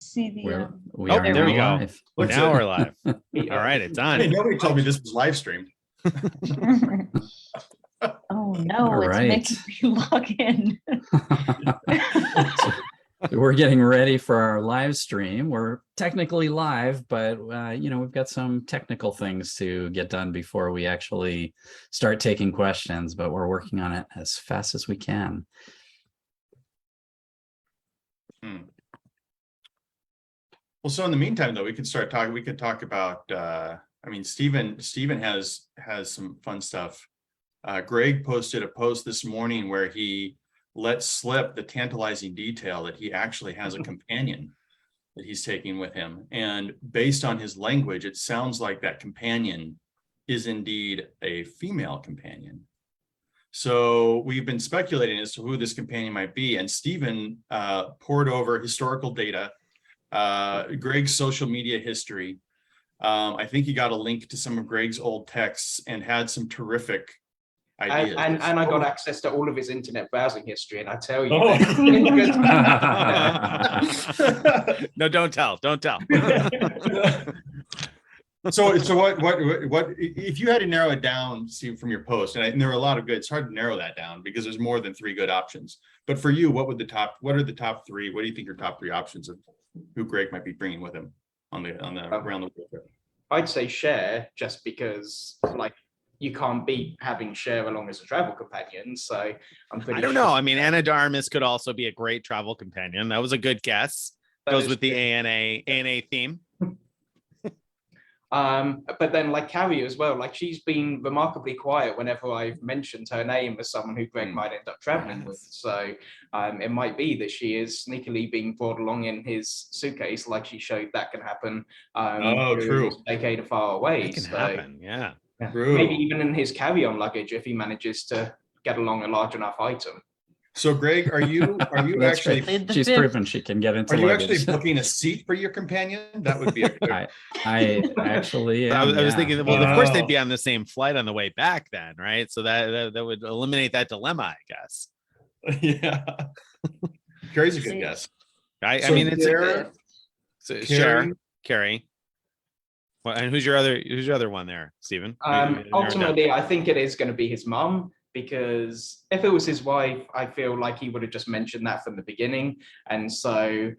See the. We are there we go. live. Now we're live. All right, it's on. Hey, nobody told me this was live streamed. Oh no, All it's right. making me log in. We're getting ready for our live stream. We're technically live, but we've got some technical things to get done before we actually start taking questions, but we're working on it as fast as we can. Well, so in the meantime, though, we could start talking. We could talk about. Stephen has some fun stuff. Greg posted a post this morning where he let slip the tantalizing detail that he actually has a companion that he's taking with him, and based on his language, it sounds like that companion is indeed a female companion. So we've been speculating as to who this companion might be, and Stephen poured over historical data. Greg's social media history. I think he got a link to some of Greg's old texts and had some terrific ideas. And I got access to all of his internet browsing history, and I tell you, no, don't tell. So what if you had to narrow it down, Steve, from your post, and there were a lot of good, it's hard to narrow that down because there's more than 3 good options. But for you, what are the top 3? What do you think your top 3 options of who Greg might be bringing with him on the around the world trip? I'd say Cher, just because you can't beat having Cher along as a travel companion. So I'm pretty. I don't know. I mean, Anna de Armas could also be a great travel companion. That was a good guess. Goes with the ANA theme. But then Kaui as well, she's been remarkably quiet whenever I've mentioned her name as someone who Greg might end up traveling with. So it might be that she is sneakily being brought along in his suitcase, like she showed that can happen. True. A decade far away. It can happen, yeah. Maybe even in his carry-on luggage if he manages to get along a large enough item. So Greg, are you actually? Right. She's proven she can get into. Are you luggage. actually booking a seat for your companion? That would be. I actually. I was thinking, well, of course they'd be on the same flight on the way back, then, right? So that would eliminate that dilemma, I guess. Yeah, Carrie's a good guess. I mean, it's Carrie. Well, and who's your other one there, Stephen? Ultimately, I think it is going to be his mum. Because if it was his wife, I feel like he would have just mentioned that from the beginning. And so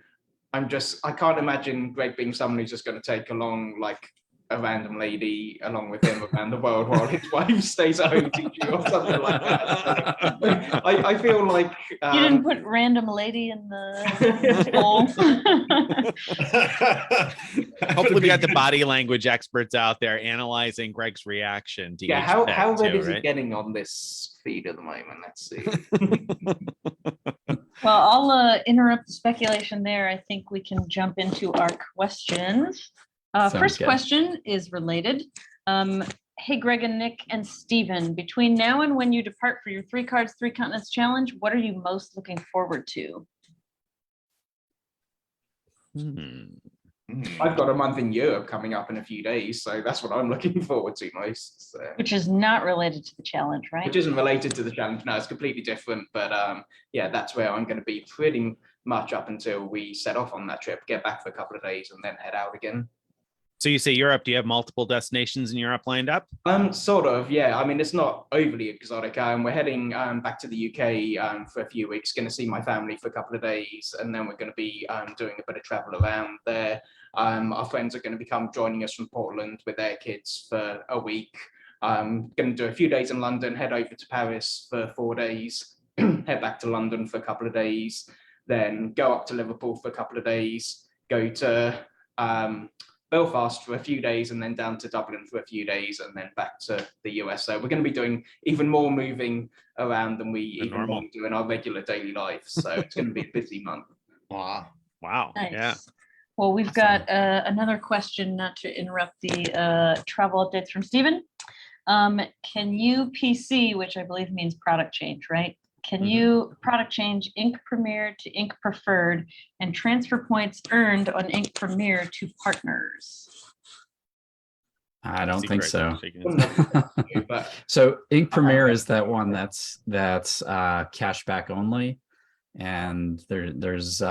I can't imagine Greg being someone who's just going to take along a random lady along with him around the world while his wife stays at home teaching or something like that. So I feel like you didn't put random lady in the poll. Hopefully we got the body language experts out there analyzing Greg's reaction to how red is he getting on this feed at the moment? Let's see. Well, I'll interrupt the speculation there. I think we can jump into our questions. First question is related. Hey, Greg and Nick and Stephen, between now and when you depart for your 3 cards, 3 continents challenge, what are you most looking forward to? I've got a month in Europe coming up in a few days, so that's what I'm looking forward to most. So. Which is not related to the challenge, right? Which isn't related to the challenge. No, it's completely different. But yeah, that's where I'm going to be pretty much up until we set off on that trip, get back for a couple of days, and then head out again. So you say Europe, do you have multiple destinations in Europe lined up? Sort of, yeah. I mean, it's not overly exotic. We're heading back to the UK for a few weeks, going to see my family for a couple of days, and then we're going to be doing a bit of travel around there. Our friends are going to be joining us from Portland with their kids for a week. Going to do a few days in London, head over to Paris for 4 days, head back to London for a couple of days, then go up to Liverpool for a couple of days, go to Belfast for a few days, and then down to Dublin for a few days, and then back to the US. So we're going to be doing even more moving around than we even normally do in our regular daily life. So it's going to be a busy month. Wow. Nice. Yeah. Well, we've got another question, not to interrupt the travel updates from Stephen. Can you PC, which I believe means product change, right? Can you product change Ink Premier to Ink Preferred and transfer points earned on Ink Premier to partners? I don't think so. But So Ink Premier is that one that's cashback only, and there's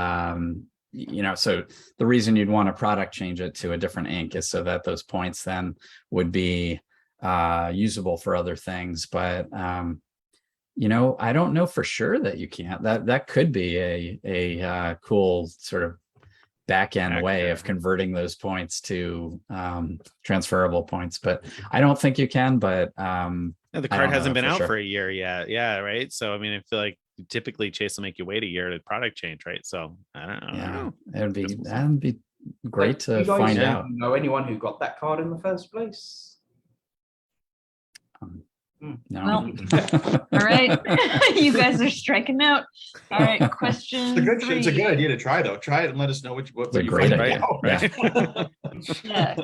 so the reason you'd want to product change it to a different ink is so that those points then would be usable for other things. But I don't know for sure that you can't. That could be a cool sort of back end way of converting those points to transferable points, but I don't think you can. But the card hasn't been out for a year yet. Yeah, right. So I mean, I feel like typically Chase will make you wait a year to product change, right? So I don't know. That'd be great to find out. Know anyone who got that card in the first place? No. Well, all right. You guys are striking out. All right, question It's a good idea to try, though. Try it and let us know what you great find idea. out. Yeah. Yeah,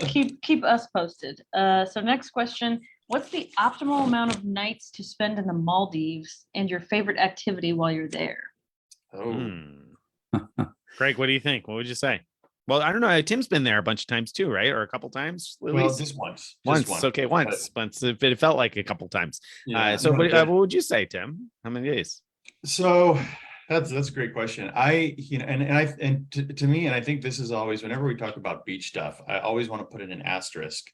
keep us posted. So next question. What's the optimal amount of nights to spend in the Maldives and your favorite activity while you're there? Greg, what do you think? What would you say? Well, I don't know. Tim's been there a bunch of times too, right? Or a couple times? Well, just once. Okay, once. But it felt like a couple times. Yeah, what would you say, Tim? How many days? So that's a great question. To me, and I think this is always, whenever we talk about beach stuff, I always want to put in an asterisk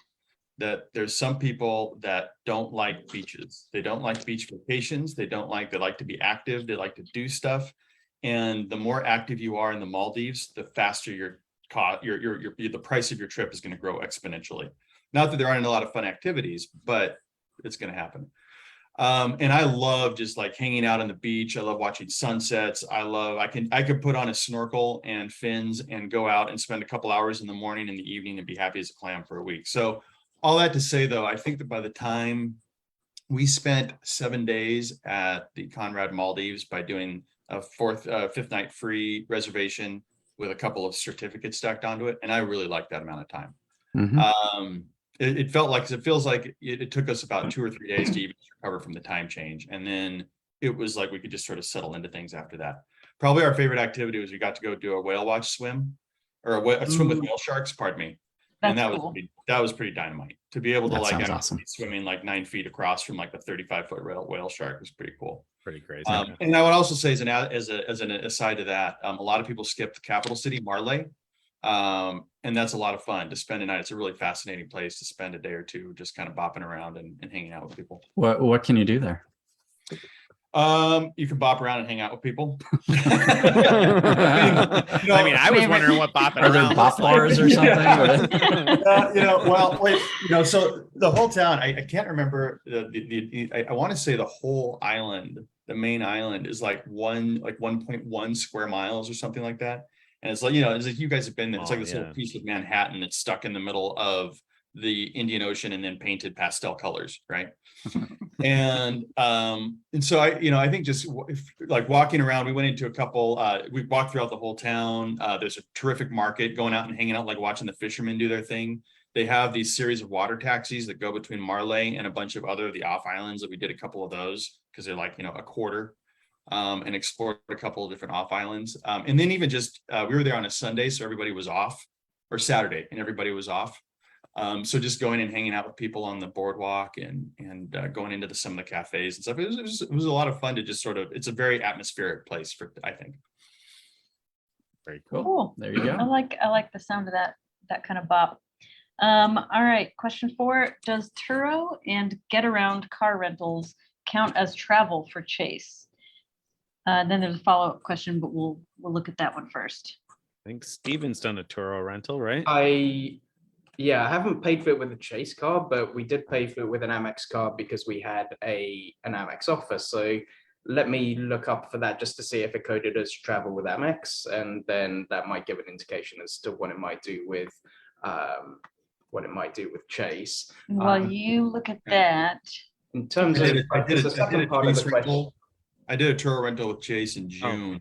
that there's some people that don't like beaches. They don't like beach vacations. They like to be active. They like to do stuff. And the more active you are in the Maldives, the faster the price of your trip is going to grow exponentially. Not that there aren't a lot of fun activities, but it's going to happen. And I love just like hanging out on the beach. I love watching sunsets. I could put on a snorkel and fins and go out and spend a couple hours in the morning and the evening and be happy as a clam for a week. So all that to say, though, I think that by the time we spent 7 days at the Conrad Maldives by doing a fifth night free reservation with a couple of certificates stacked onto it, and I really like that amount of time. Mm-hmm. It feels like it took us about 2 or 3 days to even recover from the time change, and then it was like we could just sort of settle into things after that. Probably our favorite activity was we got to go do a whale watch swim, or a swim with whale sharks. Pardon me. That's and that cool. was pretty dynamite to be able to Awesome. swimming like 9 feet across from like a 35-foot whale shark was pretty cool. Pretty crazy. And I would also say as an aside to that, a lot of people skip the capital city, Marley. And that's a lot of fun to spend a night. It's a really fascinating place to spend a day or two, just kind of bopping around and hanging out with people. What can you do there? You can bop around and hang out with people. I was wondering what bopping Are there around bop bars or something? So the whole town, I can't remember I want to say the whole island, the main island is like 1.1 square miles or something like that. And it's like, it's like you guys have been there. It's like this little piece of Manhattan that's stuck in the middle of the Indian Ocean and then painted pastel colors, right? And so I think just like walking around, we went into a couple, we walked throughout the whole town. There's a terrific market, going out and hanging out, like watching the fishermen do their thing. They have these series of water taxis that go between Marley and a bunch of the off islands that we did a couple of those because they're like, a quarter, and explored a couple of different off islands. And then even just, we were there on a Sunday, so everybody was off, or Saturday, and everybody was off. So just going and hanging out with people on the boardwalk and going into some of the cafes and stuff. It was a lot of fun to just it's a very atmospheric place I think. Very cool. Cool. There you go. I like the sound of that kind of bop. All right, question 4. Does Turo and Getaround car rentals count as travel for Chase? Then there's a follow-up question, but we'll look at that one first. I think Steven's done a Turo rental, right? I haven't paid for it with a Chase card, but we did pay for it with an Amex card because we had an Amex offer. So let me look up for that just to see if it coded as travel with Amex, and then that might give an indication as to what it might do with Chase. While you look at that, in terms of the second part of the question. I did a Turo rental with Chase in June.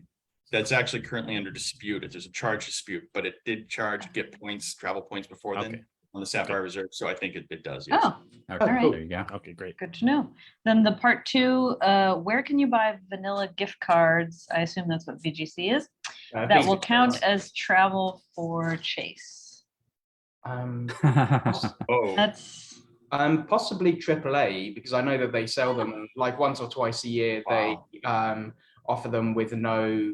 That's actually currently under dispute. There's a charge dispute, but it did get travel points before then on the Sapphire Reserve. So I think it does. Yes. oh, Okay, all right. there you go. Okay, great. Good to know. Then the part 2, where can you buy vanilla gift cards? I assume that's what VGC is. That will count as travel for Chase. That's possibly AAA, because I know that they sell them like once or twice a year. Wow. They offer them with no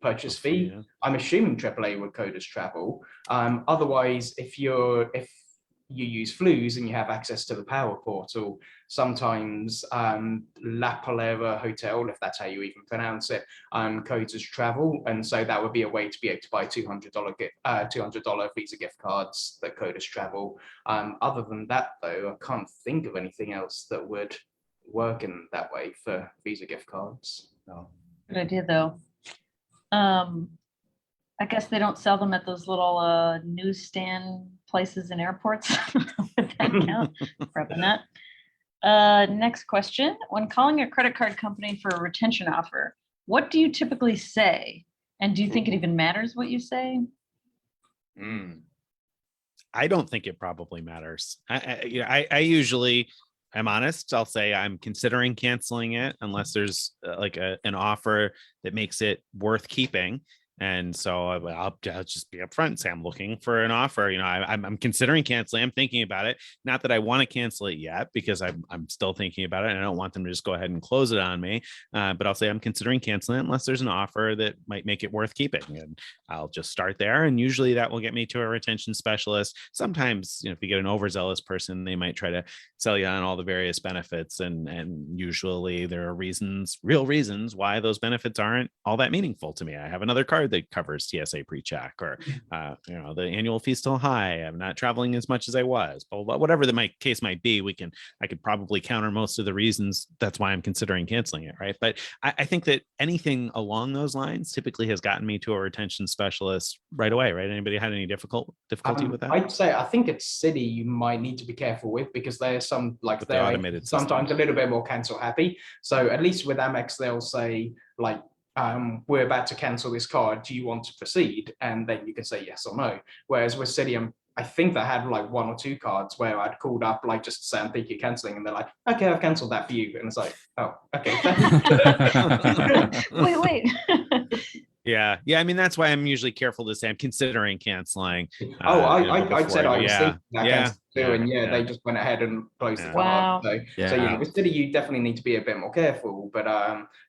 purchase fee. Yeah. I'm assuming AAA would code as travel. Otherwise, if you use Flues and you have access to the Power Portal, sometimes La Palera Hotel, if that's how you even pronounce it, codes as travel, and so that would be a way to be able to buy $200 Visa gift cards that code as travel. Other than that, though, I can't think of anything else that would work in that way for Visa gift cards. No. Good idea, though. I guess they don't sell them at those little newsstand places in airports. Would that count? Probably not. Next question. When calling a credit card company for a retention offer, what do you typically say? And do you think it even matters what you say? I don't think it probably matters. I usually, I'm honest, I'll say I'm considering canceling it unless there's like an offer that makes it worth keeping. And so I'll just be upfront and say I'm looking for an offer. You know, I'm considering canceling. I'm thinking about it. Not that I want to cancel it yet, because I'm still thinking about it, and I don't want them to just go ahead and close it on me. But I'll say I'm considering canceling it unless there's an offer that might make it worth keeping, and I'll just start there. And usually that will get me to a retention specialist. Sometimes, you know, if you get an overzealous person, they might try to sell you on all the various benefits, and usually there are real reasons why those benefits aren't all that meaningful to me. I have another card that covers TSA pre-check, or you know, the annual fee is still high, I'm not traveling as much as I was, blah, blah, blah. Whatever my case might be, I could probably counter most of the reasons that's why I'm considering canceling it, right? But I think that anything along those lines typically has gotten me to a retention specialist right away, right? Anybody had any difficulty with that? I'd say I think it's Citi you might need to be careful with, because there's some like they're automated sometimes a little bit more cancel happy. So at least with Amex, they'll say like, we're about to cancel this card, do you want to proceed? And then you can say yes or no. Whereas with Citi, I think they had like 1 or 2 cards where I'd called up like just to say I'm thinking of cancelling, and they're like, okay, I've cancelled that for you. And it's like, oh, okay. Wait. Yeah. I mean, that's why I'm usually careful to say I'm considering canceling. I said I was thinking that cancel too, and they just went ahead and closed the Wow. card. So with Citi, you definitely need to be a bit more careful. But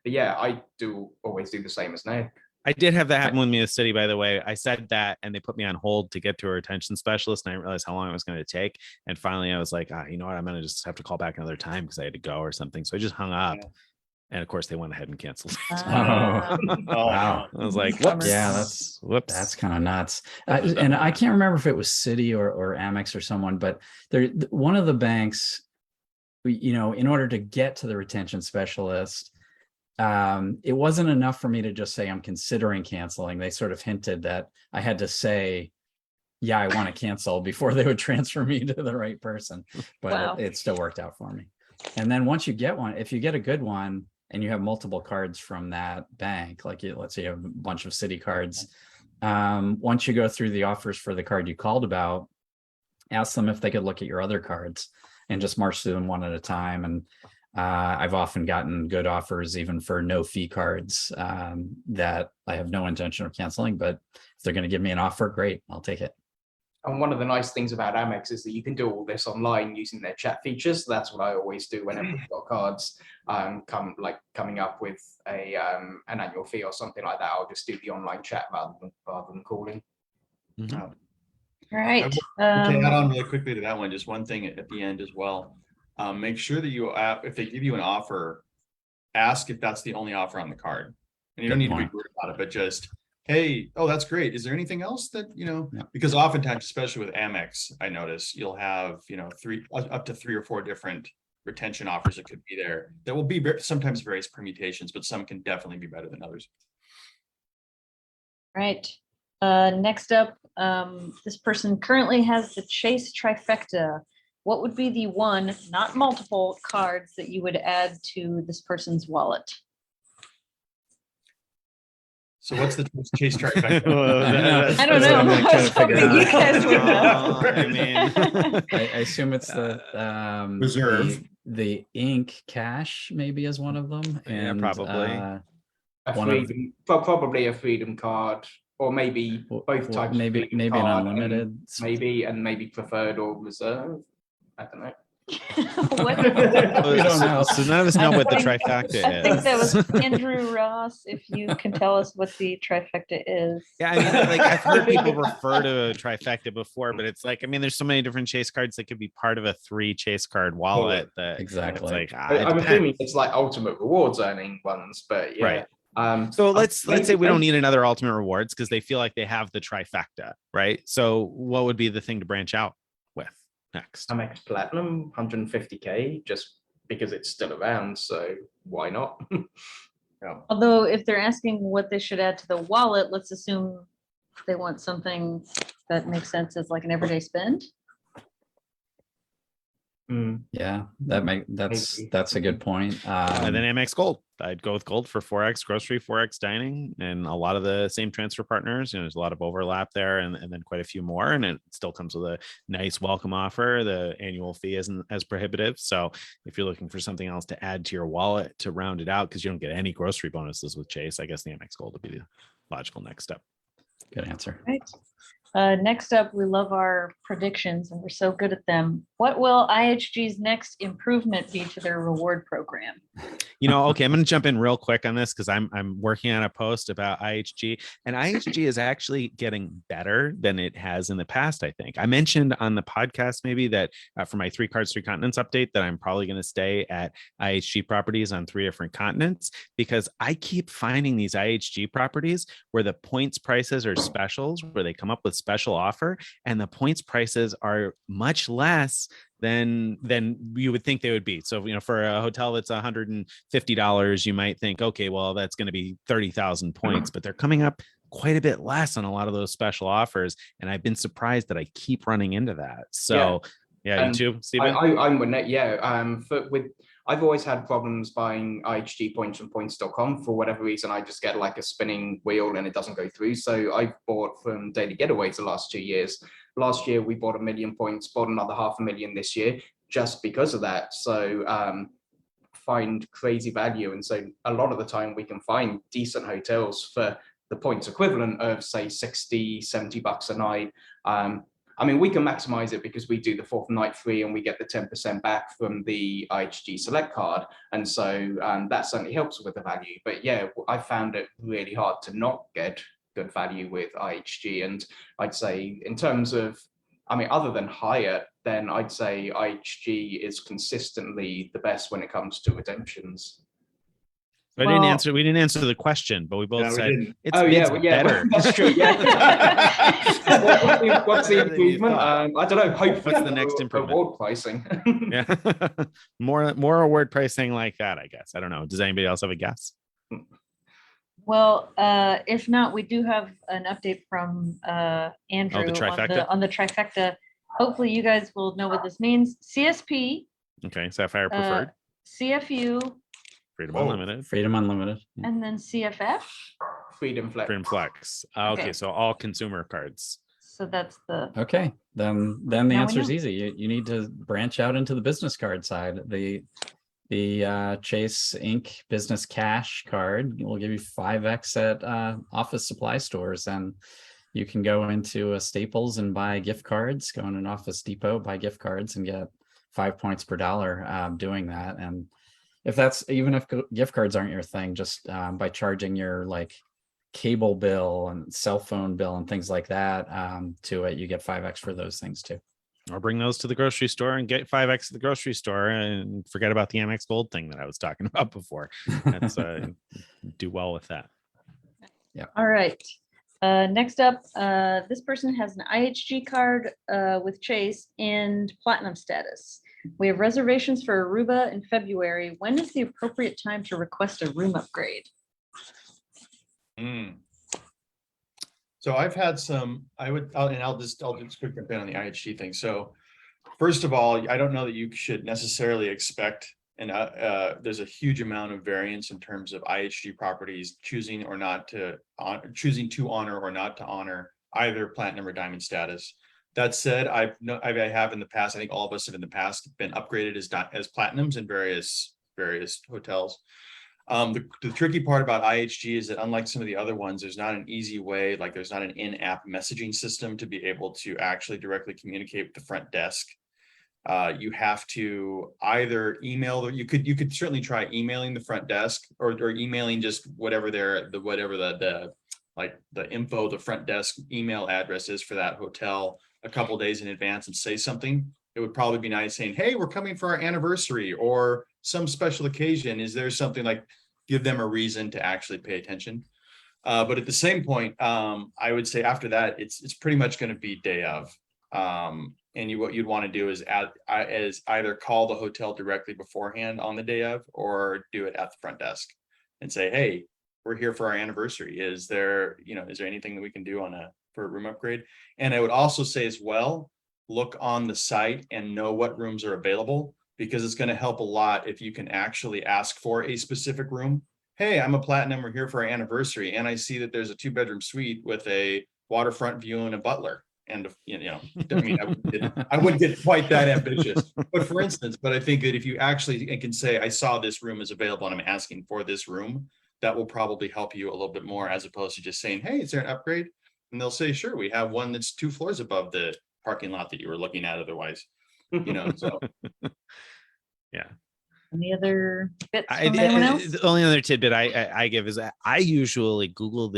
yeah, I do always do the same as Nick. I did have that happen with me in the Citi, by the way. I said that, and they put me on hold to get to a retention specialist, and I didn't realize how long it was going to take. And finally, I was like, you know what? I'm going to just have to call back another time because I had to go or something. So I just hung up. Yeah. And of course, they went ahead and canceled. Wow. I was like, whoops. Yeah, that's kind of nuts. And I can't remember if it was Citi or Amex or someone, but one of the banks, you know, in order to get to the retention specialist, it wasn't enough for me to just say I'm considering canceling. They sort of hinted that I had to say, yeah, I want to cancel before they would transfer me to the right person. But it still worked out for me. And then once you get one, if you get a good one and you have multiple cards from that bank, like let's say you have a bunch of Citi cards, once you go through the offers for the card you called about, ask them if they could look at your other cards and just march through them one at a time. And I've often gotten good offers even for no fee cards that I have no intention of canceling, but if they're going to give me an offer, great, I'll take it. And one of the nice things about Amex is that you can do all this online using their chat features. So that's what I always do whenever we've got cards coming up with an annual fee or something like that. I'll just do the online chat rather than calling. Mm-hmm. Right. To add on really quickly to that one, just one thing at the end as well. Make sure that if they give you an offer, ask if that's the only offer on the card. And you don't need to be worried about it, but just, hey, oh, that's great. Is there anything else that, you know, because oftentimes, especially with Amex, I notice you'll have, you know, up to 3 or 4 different retention offers that could be there. There will be sometimes various permutations, but some can definitely be better than others. Right. Next up, this person currently has the Chase trifecta. What would be the one, not multiple, cards that you would add to this person's wallet? So what's the Chase trifecta? I don't know. I was hoping you guys would know. I mean, I assume it's the reserve. The ink cash maybe is one of them. And probably. Probably a freedom card, or maybe both types. Maybe an unlimited. Maybe preferred or reserve. I don't know. What? We don't know. So none of us know what the I think- trifecta I think that is. was Andrew Ross. If you can tell us what the trifecta is. Yeah, I mean, like I've heard people refer to a trifecta before, but it's like, I mean, there's so many different Chase cards that could be part of a 3 Chase card wallet. That Exactly. It's like I'm it assuming depends. it's like ultimate rewards earning ones, but yeah. Right. So So let's say we don't need another ultimate rewards because they feel like they have the trifecta, right? So what would be the thing to branch out with next? Amex Platinum, 150K, just because it's still around. So why not? Although if they're asking what they should add to the wallet, let's assume they want something that makes sense as like an everyday spend. Yeah, that's a good point. And then Amex Gold. I'd go with Gold for 4x grocery, 4x dining, and a lot of the same transfer partners. You know, there's a lot of overlap there, and then quite a few more. And it still comes with a nice welcome offer. The annual fee isn't as prohibitive. So if you're looking for something else to add to your wallet to round it out, because you don't get any grocery bonuses with Chase, I guess the Amex Gold would be the logical next step. Good answer. Right. Next up, we love our predictions and we're so good at them. What will IHG's next improvement be to their reward program? You know, okay, I'm going to jump in real quick on this because I'm working on a post about IHG, and IHG is actually getting better than it has in the past. I think I mentioned on the podcast maybe that for my 3 cards, 3 continents update that I'm probably going to stay at IHG properties on 3 different continents because I keep finding these IHG properties where the points prices are specials, where they come up with special offer, and the points prices are much less than you would think they would be. So, you know, for a hotel that's $150, you might think, okay, well, that's going to be 30,000 points, but they're coming up quite a bit less on a lot of those special offers. And I've been surprised that I keep running into that. So yeah, you too, Stephen? I'm with that. Yeah. I've always had problems buying IHG points from points.com. For whatever reason, I just get like a spinning wheel and it doesn't go through. So I bought from Daily Getaways the last 2 years. Last year, we bought 1 million points, bought another 500,000 this year just because of that. So find crazy value. And so a lot of the time we can find decent hotels for the points equivalent of say 60, $70 a night. I mean, we can maximize it because we do the 4th night free and we get the 10% back from the IHG Select card. And so that certainly helps with the value. But yeah, I found it really hard to not get good value with IHG. And I'd say in terms of, I mean, other than Hyatt, then I'd say IHG is consistently the best when it comes to redemptions. We didn't answer the question, but we both said it's better. That's true. Yeah. what's the improvement? I don't know. Hopefully, what's the next improvement? Reward pricing. Yeah, more reward pricing like that, I guess. I don't know. Does anybody else have a guess? Well, if not, we do have an update from Andrew on the trifecta. Hopefully you guys will know what this means. CSP. Okay, Sapphire preferred. CFU. Freedom Unlimited. Freedom Unlimited. And then CFF. Freedom Flex. Freedom Flex. Okay, so all consumer cards. So that's the. Okay, then the answer is easy. You need to branch out into the business card side. The Chase Inc. Business Cash card will give you 5x at office supply stores, and you can go into a Staples and buy gift cards. Go in an Office Depot, buy gift cards, and get 5 points per dollar doing that. And if gift cards aren't your thing, just by charging your like cable bill and cell phone bill and things like that to it, you get 5x for those things too. Or bring those to the grocery store and get 5x at the grocery store and forget about the Amex Gold thing that I was talking about before. That's do well with that. Yeah. All right. Next up, this person has an IHG card with Chase and Platinum status. We have reservations for Aruba in February. When is the appropriate time to request a room upgrade? So I've had some, I'll just quick jump in on the IHG thing. So first of all, I don't know that you should necessarily expect, and there's a huge amount of variance in terms of IHG properties choosing to honor or not to honor either platinum or diamond status. That said, I have in the past, I think all of us have in the past been upgraded as platinums in various hotels. The tricky part about IHG is that unlike some of the other ones, there's not an easy way, like there's not an in-app messaging system to be able to actually directly communicate with the front desk. You have to either email, or you could certainly try emailing the front desk, or emailing just whatever the info, the front desk email address is for that hotel a couple days in advance, and say something. It would probably be nice saying, hey, we're coming for our anniversary or some special occasion. Is there something, like, give them a reason to actually pay attention. But at the same point, I would say after that, it's pretty much going to be day of. And what you'd want to do is either call the hotel directly beforehand on the day of, or do it at the front desk and say, hey, we're here for our anniversary. Is there anything that we can do for a room upgrade? And I would also say as well, look on the site and know what rooms are available, because it's going to help a lot if you can actually ask for a specific room. Hey, I'm a Platinum, we're here for our anniversary, and I see that there's a 2-bedroom suite with a waterfront view and a butler. And I mean, I wouldn't get quite that ambitious, but I think that if you actually can say, I saw this room is available and I'm asking for this room, that will probably help you a little bit more, as opposed to just saying, hey, is there an upgrade? And they'll say, sure, we have one that's 2 floors above the parking lot that you were looking at otherwise. So Yeah. Any other bits from anyone else? The only other tidbit I give is I usually Google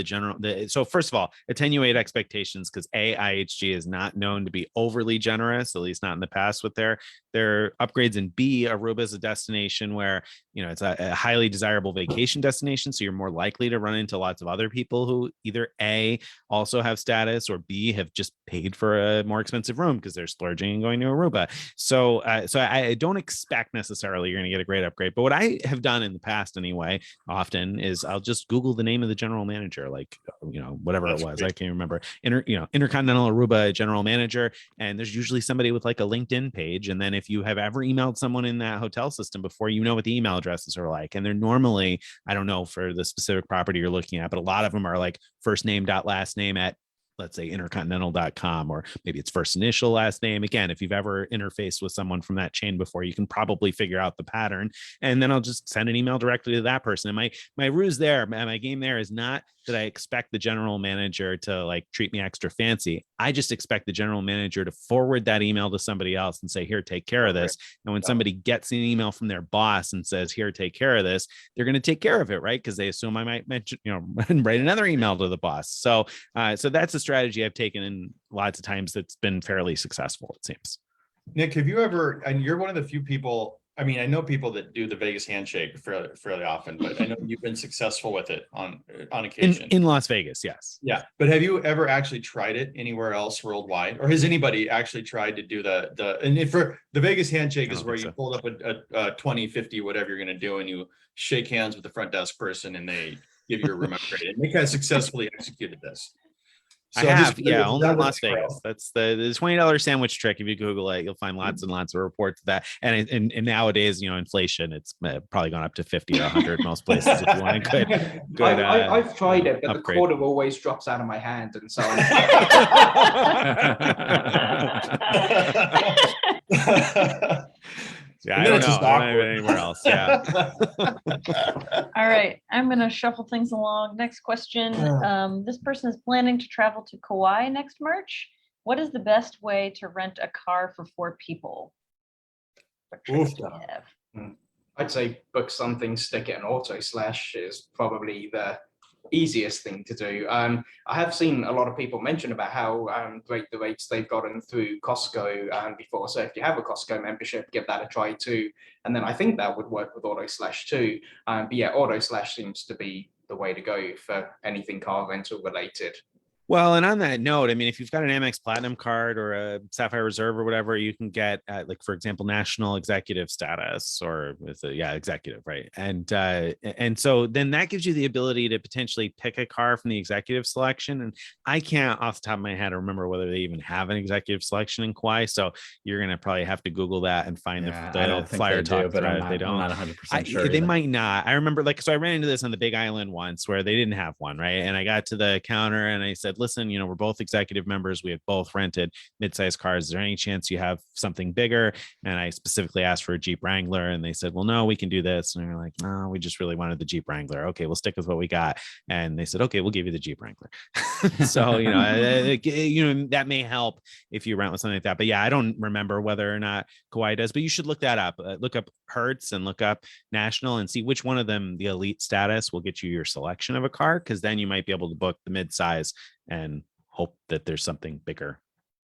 so first of all, attenuate expectations, because IHG is not known to be overly generous, at least not in the past with their upgrades, and B, Aruba is a destination where, it's a highly desirable vacation destination. So you're more likely to run into lots of other people who either A, also have status, or B, have just paid for a more expensive room because they're splurging and going to Aruba. So I don't expect necessarily you're going to get a great upgrade. But what I have done in the past anyway, often, is I'll just Google the name of the general manager, like, whatever it was. Great. I can't remember. Intercontinental Aruba general manager. And there's usually somebody with like a LinkedIn page. And then if you have ever emailed someone in that hotel system before, what the email addresses are like. And they're normally, I don't know for the specific property you're looking at, but a lot of them are like first name dot last name at, let's say, intercontinental.com, or maybe it's first initial last name. Again, if you've ever interfaced with someone from that chain before, you can probably figure out the pattern. And then I'll just send an email directly to that person. And my ruse there, my game there, is not that I expect the general manager to like treat me extra fancy. I just expect the general manager to forward that email to somebody else and say, here, take care of this. And when somebody gets an email from their boss and says, here, take care of this, they're going to take care of it, right? Because they assume I might mention, write another email to the boss. So that's a strategy I've taken, and lots of times that's been fairly successful, it seems. Nick, have you ever, and you're one of the few people, I mean, I know people that do the Vegas handshake fairly often, but I know you've been successful with it on occasion. In Las Vegas, yes. Yeah. But have you ever actually tried it anywhere else worldwide? Or has anybody actually tried to do and if for the Vegas handshake is where you hold up a 20, 50, whatever you're going to do, and you shake hands with the front desk person and they give you a room upgrade. And Nick has successfully executed this. So I have, only in Las Vegas. That's the $20 sandwich trick. If you Google it, you'll find lots and lots of reports of that. And nowadays, inflation, it's probably gone up to 50 or 100 most places if you want a good I've tried it, but upgrade. The quarter always drops out of my hand, and so Yeah, I don't know anywhere else. Yeah. All right, I'm going to shuffle things along. Next question. This person is planning to travel to Kaui next March. What is the best way to rent a car for 4 people? What tricks do we have? I'd say book something, stick it in auto slash is probably the easiest thing to do. I have seen a lot of people mention about how great the rates they've gotten through Costco before. So if you have a Costco membership, give that a try too. And then I think that would work with auto slash too. But yeah, auto slash seems to be the way to go for anything car rental related. Well, and on that note, I mean, if you've got an Amex Platinum card or a Sapphire Reserve or whatever, you can get, like, for example, national executive status, or executive, right? And so then that gives you the ability to potentially pick a car from the executive selection. And I can't, off the top of my head, remember whether they even have an executive selection in Kauai. So you're going to probably have to Google that and find the flyer talk thread. They don't. I'm not 100% sure. They might not. I remember, so I ran into this on the Big Island once where they didn't have one, right? And I got to the counter and I said, said, listen, we're both executive members. We have both rented mid-sized cars. Is there any chance you have something bigger? And I specifically asked for a Jeep Wrangler, and they said, well, no, we can do this. And we were like, no, we just really wanted the Jeep Wrangler. Okay, we'll stick with what we got. And they said, okay, we'll give you the Jeep Wrangler. So, that may help if you rent with something like that. But yeah, I don't remember whether or not Kaui does, but you should look that up. Look up Hertz and look up National and see which one of them, the elite status, will get you your selection of a car, because then you might be able to book the mid-size and hope that there's something bigger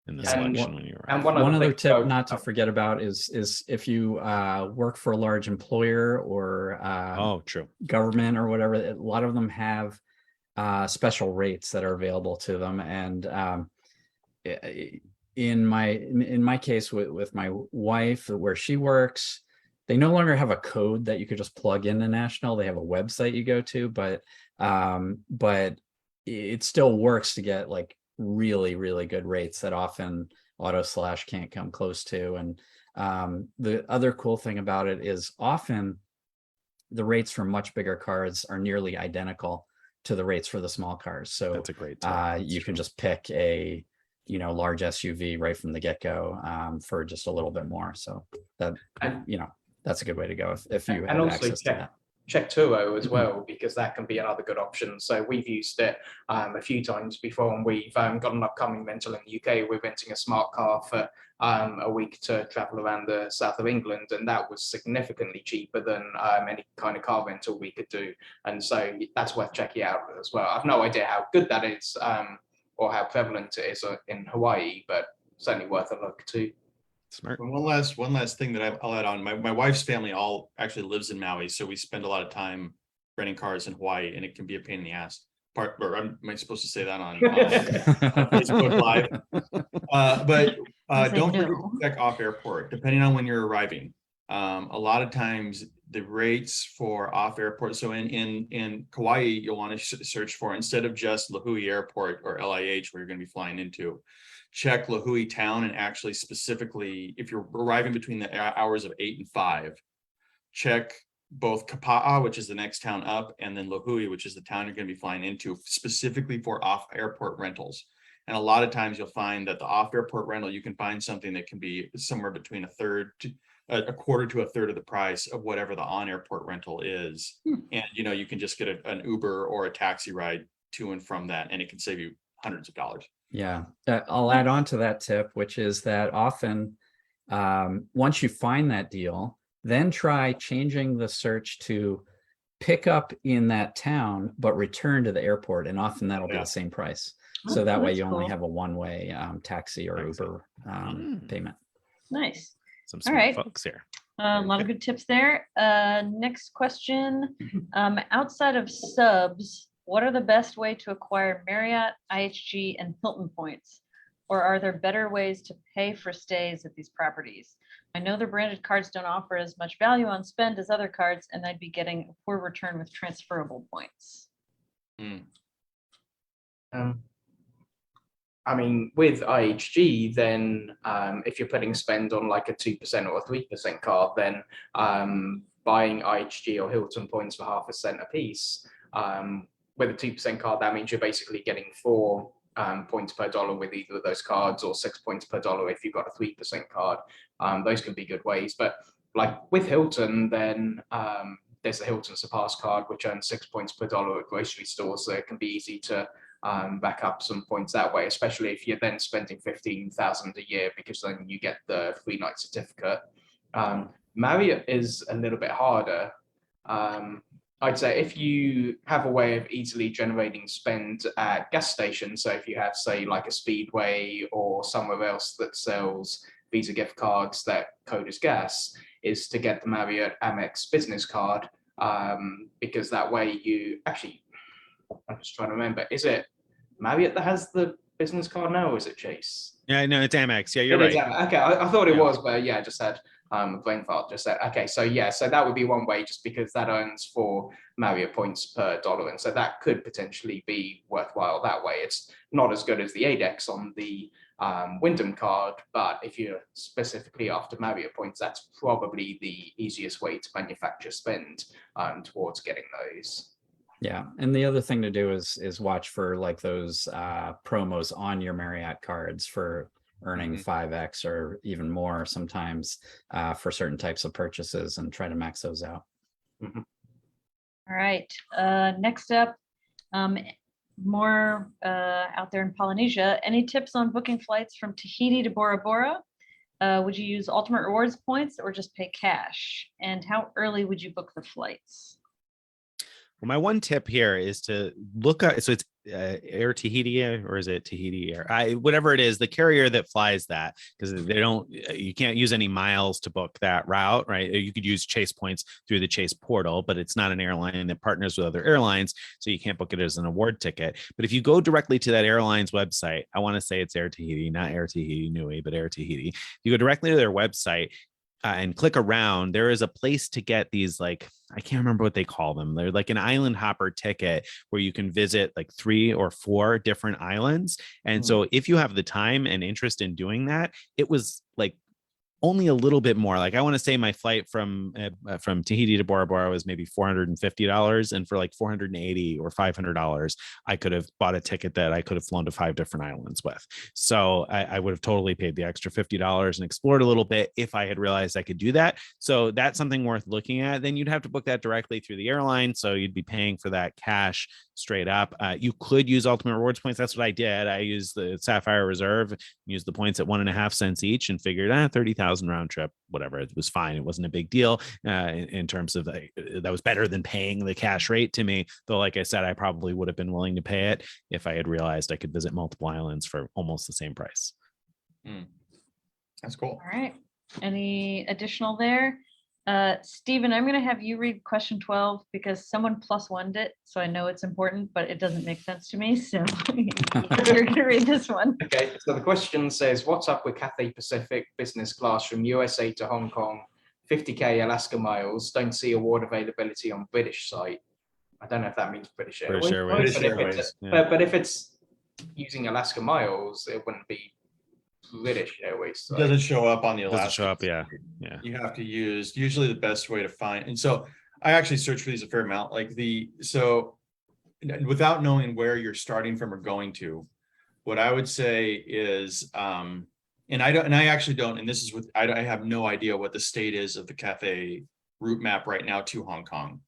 in the selection when you're And one other tip not to forget about is if you work for a large employer or true, government or whatever, a lot of them have special rates that are available to them. And in my case with my wife, where she works, they no longer have a code that you could just plug into National. They have a website you go to, but it still works to get like really, really good rates that often Auto/ can't come close to. And the other cool thing about it is often the rates for much bigger cars are nearly identical to the rates for the small cars. So that's a great tip. You can just pick a large SUV right from the get-go for just a little bit more. So that that's a good way to go if you have access to that. Check Turo as well, because that can be another good option. So we've used it a few times before, and we've got an upcoming rental in the UK. We're renting a smart car for a week to travel around the south of England, and that was significantly cheaper than any kind of car rental we could do. And so that's worth checking out as well. I've no idea how good that is or how prevalent it is in Hawaii, but certainly worth a look too. Smart. One last thing that I'll add on. My wife's family all actually lives in Maui, so we spend a lot of time renting cars in Hawaii, and it can be a pain in the ass. Am I supposed to say that on Facebook Live? But don't forget to check off airport, depending on when you're arriving. A lot of times the rates for off airport. So in Kauai, you'll want to search for, instead of just Lahui Airport or LIH, where you're going to be flying into, check Lahui town, and actually specifically, if you're arriving between the hours of 8 and 5, check both Kapa'a, which is the next town up, and then Lahui, which is the town you're going to be flying into, specifically for off airport rentals. And a lot of times you'll find that the off airport rental, you can find something that can be somewhere between a quarter to a third of the price of whatever the on airport rental is. And you can just get an Uber or a taxi ride to and from that, and it can save you hundreds of dollars. Yeah, I'll add on to that tip, which is that often once you find that deal, then try changing the search to pick up in that town, but return to the airport. And often that'll be the same price. So that way you only have a one-way taxi or Uber payment. Nice. Some smart folks here. A lot of good tips there. Next question. Outside of subs, what are the best way to acquire Marriott, IHG, and Hilton points? Or are there better ways to pay for stays at these properties? I know the branded cards don't offer as much value on spend as other cards, and I'd be getting a poor return with transferable points. I mean, with IHG, then if you're putting spend on like a 2% or a 3% card, then buying IHG or Hilton points for half a cent a piece, with a 2% card, that means you're basically getting 4 points per dollar with either of those cards, or 6 points per dollar if you've got a 3% card. Those can be good ways. But like with Hilton, then there's the Hilton Surpass card, which earns 6 points per dollar at grocery stores. So it can be easy to back up some points that way, especially if you're then spending $15,000 a year, because then you get the free night certificate. Marriott is a little bit harder. I'd say if you have a way of easily generating spend at gas stations, so if you have, say, like a Speedway or somewhere else that sells Visa gift cards that code as gas, is to get the Marriott Amex Business card, because that way you actually, I'm just trying to remember, is it Marriott that has the business card now, or is it Chase? Yeah, no, it's Amex. Yeah, you're right. Okay, I thought it was, but yeah, I just had brain fart just said. Okay, so yeah, so that would be one way, just because that earns 4 Marriott points per dollar, and so that could potentially be worthwhile that way. It's not as good as the ADEX on the Wyndham card, but if you're specifically after Marriott points, that's probably the easiest way to manufacture spend towards getting those. Yeah, and the other thing to do is watch for like those promos on your Marriott cards for earning 5x or even more sometimes for certain types of purchases, and try to max those out. All right. Next up, more out there in Polynesia. Any tips on booking flights from Tahiti to Bora Bora? Would you use Ultimate Rewards points or just pay cash? And how early would you book the flights? Well, my one tip here is to look at, so it's Air Tahiti, or is it Tahiti Air? Whatever it is, the carrier that flies that, because you can't use any miles to book that route, right? You could use Chase points through the Chase portal, but it's not an airline that partners with other airlines, so you can't book it as an award ticket. But if you go directly to that airline's website, I want to say it's Air Tahiti, not Air Tahiti Nui, but Air Tahiti. You go directly to their website, and click around, there is a place to get these, like, I can't remember what they call them. They're like an island hopper ticket where you can visit like 3 or 4 different islands. And so if you have the time and interest in doing that, it was like only a little bit more. Like, I want to say my flight from Tahiti to Bora Bora was maybe $450, and for like $480 or $500, I could have bought a ticket that I could have flown to 5 different islands with. So I would have totally paid the extra $50 and explored a little bit if I had realized I could do that. So that's something worth looking at. Then you'd have to book that directly through the airline, so you'd be paying for that cash straight up. You could use Ultimate Rewards points. That's what I did. I used the Sapphire Reserve, used the points at 1.5 cents each, and figured 30,000 round trip, whatever. It was fine. It wasn't a big deal in terms of that was better than paying the cash rate to me. Though, like I said, I probably would have been willing to pay it if I had realized I could visit multiple islands for almost the same price. That's cool. All right. Any additional there? Stephen, I'm going to have you read question 12 because someone +1'd it. So I know it's important, but it doesn't make sense to me. So you're going to read this one. Okay, so the question says, what's up with Cathay Pacific business class from USA to Hong Kong, 50K Alaska miles, don't see award availability on British site. I don't know if that means British Airways. British Airways. But if it's using Alaska miles, it wouldn't be British Airways. It doesn't show up on the Doesn't Alaska. show up, yeah. You have to use usually the best way to find. And so I actually search for these a fair amount. So without knowing where you're starting from or going to, what I would say is, and I actually don't, and this is with, I have no idea what the state is of the Cathay route map right now to Hong Kong.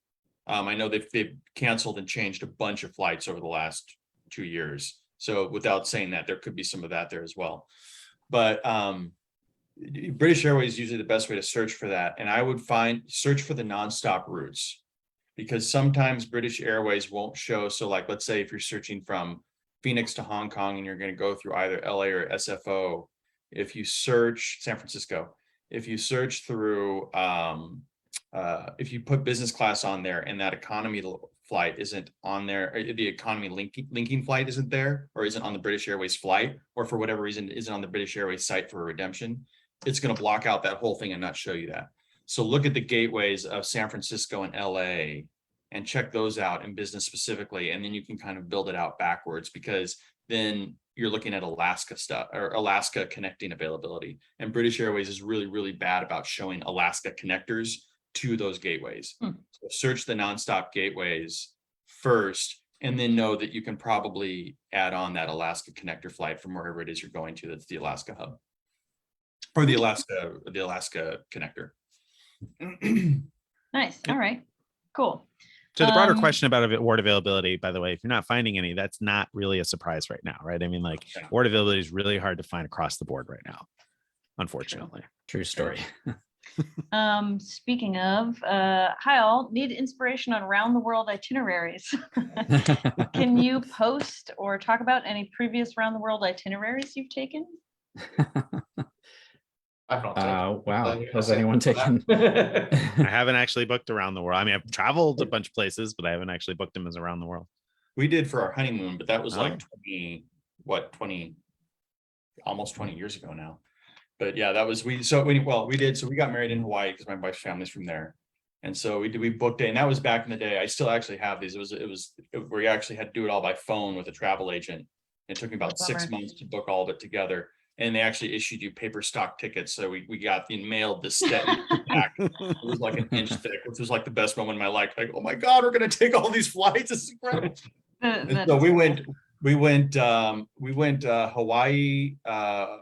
I know they've canceled and changed a bunch of flights over the last 2 years. So without saying that, there could be some of that there as well. But British Airways is usually the best way to search for that. And I would search for the nonstop routes, because sometimes British Airways won't show. So like, let's say if you're searching from Phoenix to Hong Kong and you're going to go through either LA or SFO, if you search San Francisco, if you search through, if you put business class on there and that economy flight isn't on there, the economy linking flight isn't there, or isn't on the British Airways flight, or for whatever reason isn't on the British Airways site for a redemption, it's going to block out that whole thing and not show you that. So look at the gateways of San Francisco and LA and check those out in business specifically, and then you can kind of build it out backwards, because then you're looking at Alaska stuff or Alaska connecting availability. And British Airways is really, really bad about showing Alaska connectors to those gateways. So search the nonstop gateways first, and then know that you can probably add on that Alaska connector flight from wherever it is you're going to. That's the Alaska hub or the Alaska connector. Nice. All right. Cool. So the broader question about award availability, by the way, if you're not finding any, that's not really a surprise right now, right? I mean, like, award availability is really hard to find across the board right now, unfortunately. True story. Speaking of, hi all, need inspiration on round the world itineraries. Can you post or talk about any previous round the world itineraries you've taken? I've not taken. Wow. Has anyone taken? I haven't actually booked around the world. I mean, I've traveled a bunch of places, but I haven't actually booked them as around the world. We did for our honeymoon, but that was like almost 20 years ago now. But yeah, that was we got married in Hawaii because my wife's family's from there. And so we booked it, and that was back in the day. I still actually have these. It was where you actually had to do it all by phone with a travel agent. It took me about 6 months to book all of it together. and they actually issued you paper stock tickets. So we got mailed this set back. It was like an inch thick, which was like the best moment of my life. Like, oh my God, we're gonna take all these flights. This is incredible. And so we went Hawaii,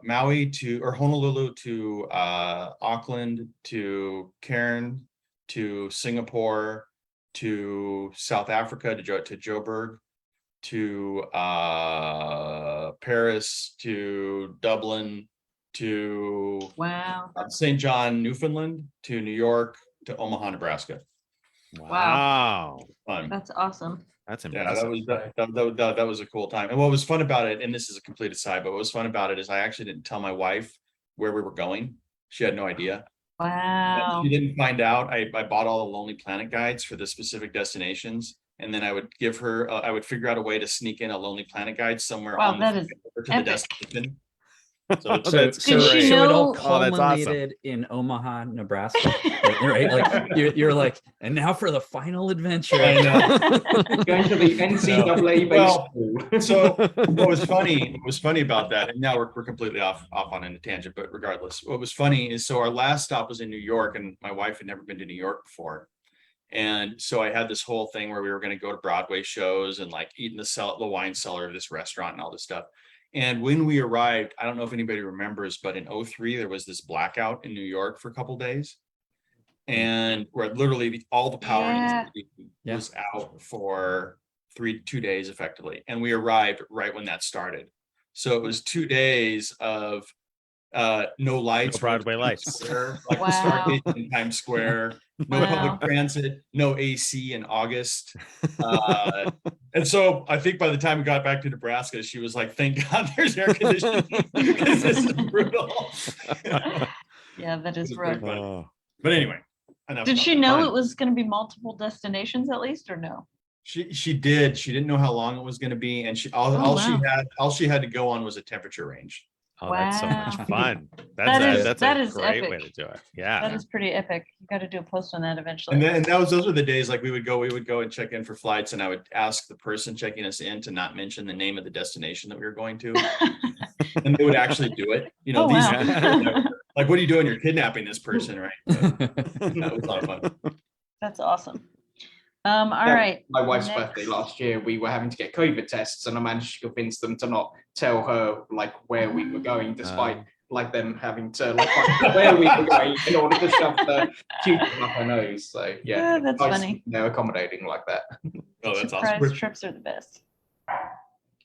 Maui to Honolulu to Auckland to Cairn to Singapore to South Africa to Joburg to Paris to Dublin to Wow. St. John, Newfoundland to New York to Omaha, Nebraska. Wow. Fun. That's awesome. That's Yeah, impressive. that was a cool time. And what was fun about it, and this is a complete aside, but what was fun about it is I actually didn't tell my wife where we were going. She had no idea. Wow. She didn't find out. I bought all the Lonely Planet guides for the specific destinations, and then I would give her. I would figure out a way to sneak in a Lonely Planet guide somewhere Wow, on that the is to the epic. destination. That's Did she so it all know- Oh, that's awesome. culminated in Omaha, Nebraska, right? Like you're like, and now for the final adventure. I know. Going to the NCAA Well, baseball. So what was funny about that, and now we're completely off on a tangent, but regardless, what was funny is so our last stop was in New York, and my wife had never been to New York before. And so I had this whole thing where we were going to go to Broadway shows and like eat in the wine cellar of this restaurant and all this stuff. And when we arrived, I don't know if anybody remembers, but in 2003, there was this blackout in New York for a couple days. And where literally all the power in the city was out for 2 days effectively. And we arrived right when that started. So it was 2 days of no lights, No Broadway lights. Square, like the Wow. Stargate in Times Square, no Wow. public transit, no AC in August. And so I think by the time we got back to Nebraska, she was like, thank God there's air conditioning because this is brutal. Yeah, that is It was rough. pretty fun. Oh. But anyway, enough Did about she that. know Fun. it was going to be multiple destinations at least, or no? She did. She didn't know how long it was going to be, and all wow. she had to go on was a temperature range. Oh, that's so much Wow. fun. That That's is a great way epic. to do it. Yeah. That is pretty epic. You got to do a post on that eventually. And those were the days like we would go and check in for flights, and I would ask the person checking us in to not mention the name of the destination that we were going to, and they would actually do it. You know, Oh, these wow. like, what are you doing? You're kidnapping this person, right? But that was a lot of fun. That's awesome. All Yeah, right. My wife's next. birthday last year, we were having to get COVID tests, and I managed to convince them to not tell her like where we were going, despite like them having to like find where we were going in order to shove the tube up her nose. So yeah, That's nice, funny. they're accommodating like that. Oh, that's Surprise awesome. trips are the best.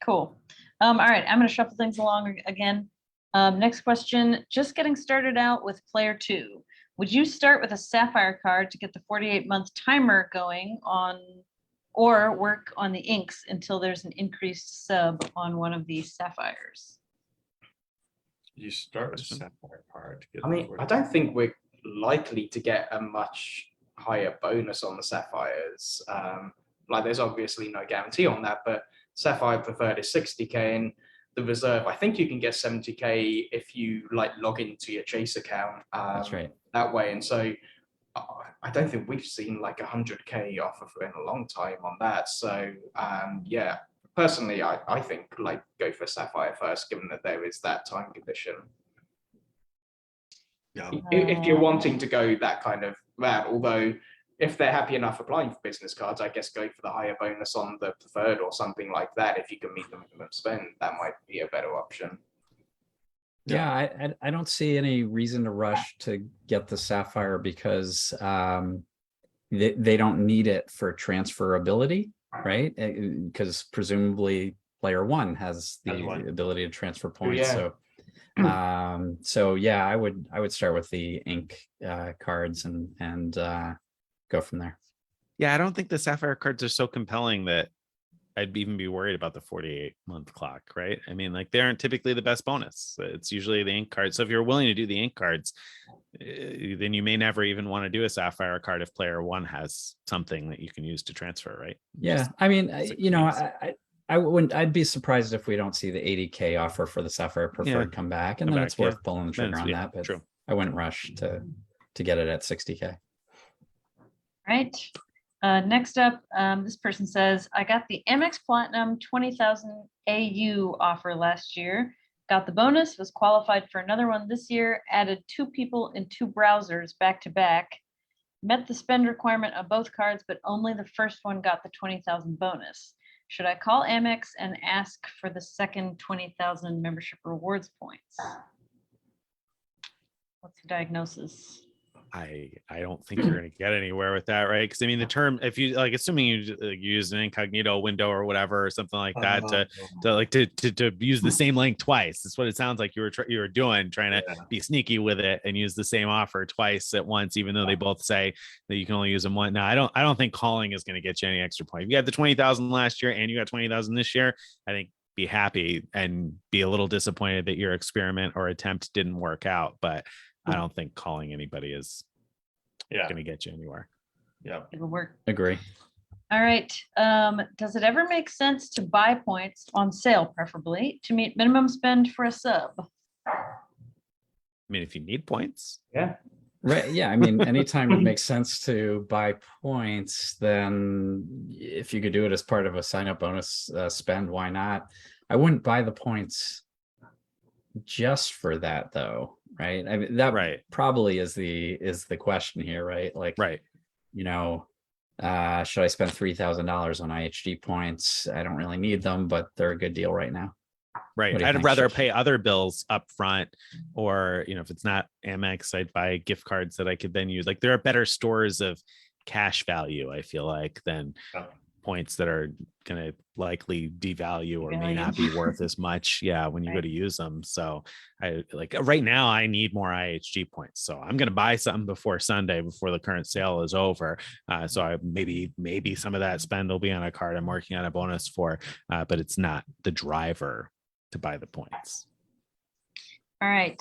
Cool. All right, I'm going to shuffle things along again. Next question, just getting started out with player 2. Would you start with a Sapphire card to get the 48-month timer going on, or work on the inks until there's an increased sub on one of these Sapphires? You start with Sapphire card. To get I mean, the I don't think we're likely to get a much higher bonus on the Sapphires. Like there's obviously no guarantee on that, but Sapphire preferred is 60K, and the reserve, I think you can get 70K if you like log into your Chase account. That's right. That way. And so I don't think we've seen like 100K offer for in a long time on that. So yeah, personally, I think like go for Sapphire first, given that there is that time condition. Yeah. If you're wanting to go that kind of route, although if they're happy enough applying for business cards, I guess go for the higher bonus on the preferred or something like that. If you can meet the minimum spend, that might be a better option. Yeah, I don't see any reason to rush to get the Sapphire because they don't need it for transferability, right? Because presumably player 1 has the ability to transfer points. Yeah. So yeah, I would start with the ink cards and go from there. Yeah, I don't think the Sapphire cards are so compelling that I'd even be worried about the 48-month clock, right? I mean, like they aren't typically the best bonus. It's usually the ink cards. So if you're willing to do the ink cards, then you may never even want to do a Sapphire card if player 1 has something that you can use to transfer, right? Yeah, I mean, you know, convenience. I wouldn't. I'd be surprised if we don't see the 80K offer for the Sapphire preferred come back, and Come then back, it's worth yeah. pulling the Then trigger it's- on yeah, that. But true. I wouldn't rush to get it at 60K. Right. Next up, this person says, I got the Amex Platinum 20,000 AU offer last year. got the bonus, was qualified for another one this year, added 2 people in 2 browsers back to back, met the spend requirement on both cards, but only the first one got the 20,000 bonus. Should I call Amex and ask for the second 20,000 membership rewards points? What's the diagnosis? I don't think you're going to get anywhere with that, right? Because I mean, the term, if you like, assuming you use an incognito window or whatever, or something like that, to use the same link twice. That's what it sounds like you were doing, trying to be sneaky with it and use the same offer twice at once, even though they both say that you can only use them one. Now, I don't think calling is going to get you any extra point. If you had the 20,000 last year and you got 20,000 this year, I think be happy and be a little disappointed that your experiment or attempt didn't work out, but I don't think calling anybody is going to get you anywhere. Yeah. It'll work. Agree. All right. Does it ever make sense to buy points on sale, preferably, to meet minimum spend for a sub? I mean, if you need points. Yeah. Right. Yeah. I mean, anytime it makes sense to buy points, then if you could do it as part of a sign up bonus spend, why not? I wouldn't buy the points just for that though. Right. I mean, that probably is the question here, right? Like, you know, should I spend $3,000 on IHG points? I don't really need them, but they're a good deal right now. Right. I'd rather pay other bills up front, or, you know, if it's not Amex, I'd buy gift cards that I could then use. Like, there are better stores of cash value, I feel like, than points that are going to likely devalue or may not be worth as much. Yeah. When you go to use them. So I like right now I need more IHG points. So I'm going to buy something before Sunday, before the current sale is over. So I maybe some of that spend will be on a card I'm working on a bonus for, but it's not the driver to buy the points. All right.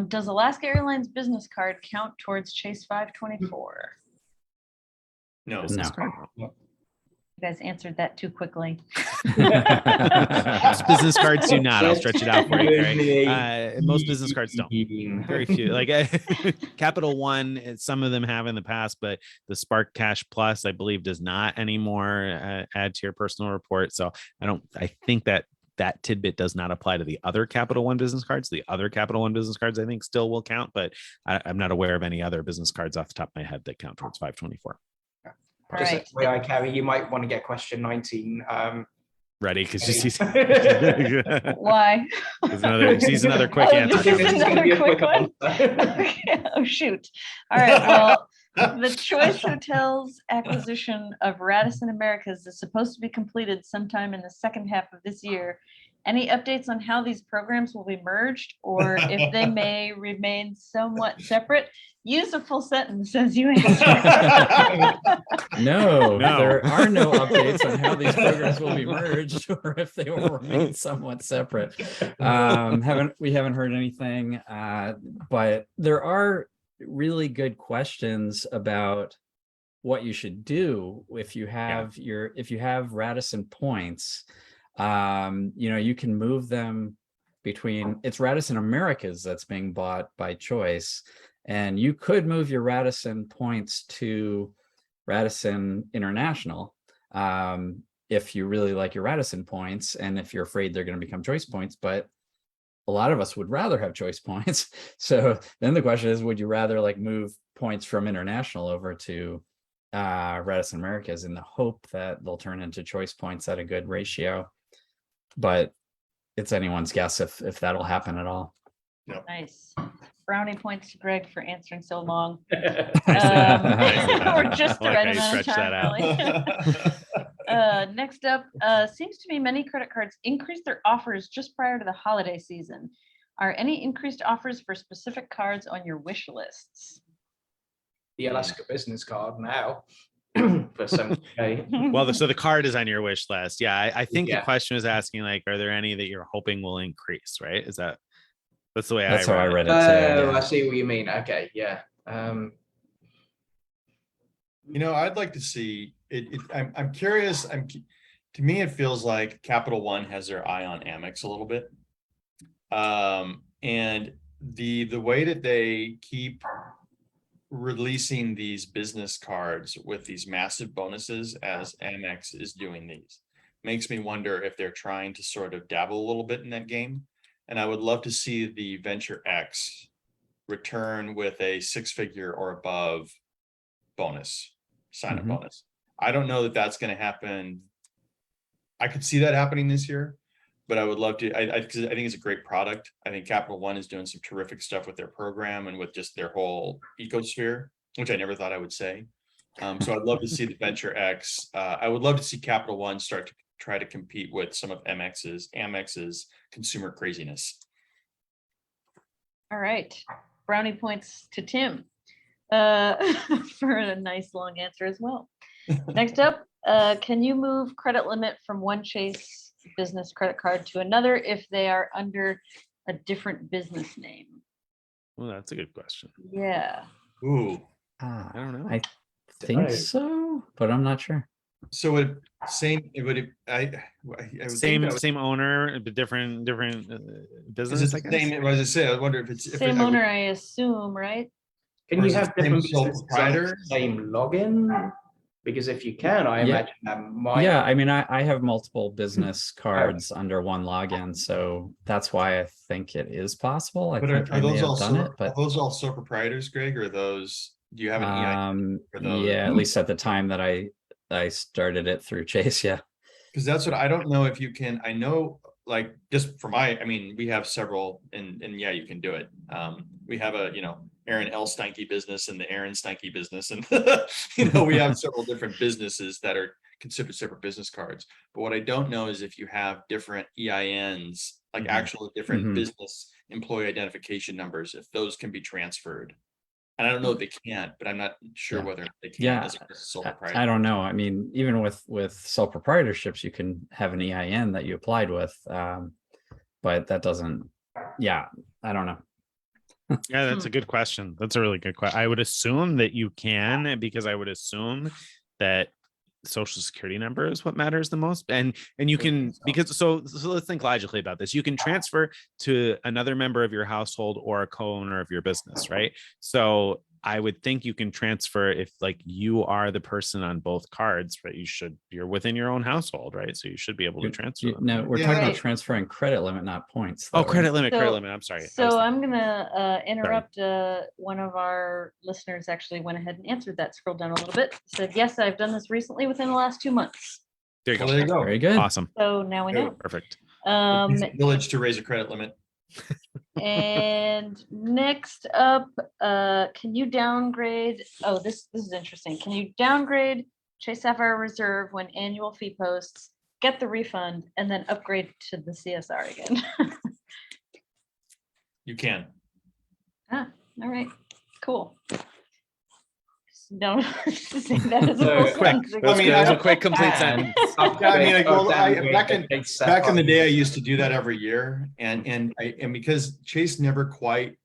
Does Alaska Airlines Business card count towards Chase 524? No. Business card? You guys answered that too quickly. Most business cards do not. I'll stretch it out for you, Gary. Most business cards don't. Very few. Like Capital One, some of them have in the past, but the Spark Cash Plus, I believe, does not anymore add to your personal report. So I think that tidbit does not apply to the other Capital One business cards. The other Capital One business cards, I think, still will count, but I'm not aware of any other business cards off the top of my head that count towards 524. All right. Way I carry, you might want to get question 19. Ready? Because you see. Why? She's another quick answer. This is another quick one. Okay. Oh, shoot. All right. Well, the Choice Hotels acquisition of Radisson Americas is supposed to be completed sometime in the second half of this year. Any updates on how these programs will be merged, or if they may remain somewhat separate? Use a full sentence as you answer. No, there are no updates on how these programs will be merged or if they will remain somewhat separate. We haven't heard anything, but there are really good questions about what you should do if you have if you have Radisson points. You can move them between, it's Radisson Americas that's being bought by Choice, and you could move your Radisson points to Radisson International if you really like your Radisson points and if you're afraid they're going to become Choice points. But a lot of us would rather have Choice points. So then the question is, would you rather like move points from International over to Radisson Americas in the hope that they'll turn into Choice points at a good ratio? But it's anyone's guess if that'll happen at all. Yep. Nice. Brownie points to Greg for answering so long. Or just the right amount of time, really. Next up, seems to me many credit cards increase their offers just prior to the holiday season. Are any increased offers for specific cards on your wish lists? The Alaska Business card now. For some well, so the card is on your wish list. Yeah, I think the question was asking, like, are there any that you're hoping will increase, right? That's the way that's how I read it too. I see what you mean. Okay, yeah. I'd like to see it. I'm curious. To me, it feels like Capital One has their eye on Amex a little bit, and the way that they keep releasing these business cards with these massive bonuses as Amex is doing these makes me wonder if they're trying to sort of dabble a little bit in that game. And I would love to see the Venture X return with a 6-figure or above bonus, sign-up Mhm. bonus. I don't know that that's going to happen. I could see that happening this year, but I would love to. I think it's a great product. I think Capital One is doing some terrific stuff with their program and with just their whole ecosphere, which I never thought I would say. So I'd love to see the Venture X. I would love to see Capital One start to try to compete with some of Amex's consumer craziness. All right. Brownie points to Tim for a nice long answer as well. Next up, can you move credit limit from one Chase business credit card to another if they are under a different business name? Well, that's a good question. Yeah. Ooh. I don't know. I think Oh. so, but I'm not sure. So it would I would think Same owner, but different business. is I it the guess. same? As I say, I wonder if it's Same owner, I assume, right? Can Or you is it have the same different sole businesses on the proprietor? same login? Because if you can, I Yeah. imagine that might. Yeah, I mean, I have multiple business cards under one login, so that's why I think it is possible. I But think I are may those have done also it, but are those all sole proprietors, Greg, or those? Do you have an EIN for those? yeah, at least at the time that I started it through Chase. Yeah. Because that's what I don't know if you can. I know, like, just for I mean, we have several, and yeah, you can do it. We have a Aaron L. Steinke business and the Aaron Steinke business, and we have several different businesses that are considered separate business cards. But what I don't know is if you have different EINs, like actual different business employee identification numbers, if those can be transferred. And I don't know if they can't, but I'm not sure Yeah. whether they can. Yeah, As a sole I proprietor. don't know. I mean, even with sole proprietorships, you can have an EIN that you applied with, but that doesn't. Yeah, I don't know. Yeah, that's a good question. That's a really good question. I would assume that you can, because I would assume that social security number is what matters the most. And you can, because so let's think logically about this. You can transfer to another member of your household or a co-owner of your business, right? So I would think you can transfer if like you are the person on both cards, right? You're within your own household, right? So you should be able to transfer them. No, we're Yeah. talking Right. about transferring credit limit, not points. Oh, though, right? credit limit. I'm sorry. I was So thinking- I'm gonna interrupt. One of our listeners actually went ahead and answered that. Scrolled down a little bit. Said, yes, I've done this recently within the last 2 months. There you Well, go. there you go. Very good. Awesome. So now we know. Perfect. Village to raise a credit limit. And next up, can you downgrade? Oh, this is interesting. Can you downgrade Chase Sapphire Reserve when annual fee posts, get the refund, and then upgrade to the CSR again? You can. All right, cool. No, say that as a full So, sentence. I mean, That was a quick, complete And sentence. Yeah, I mean, like, well, back in the day, I used. used to do that every year, and because Chase never quite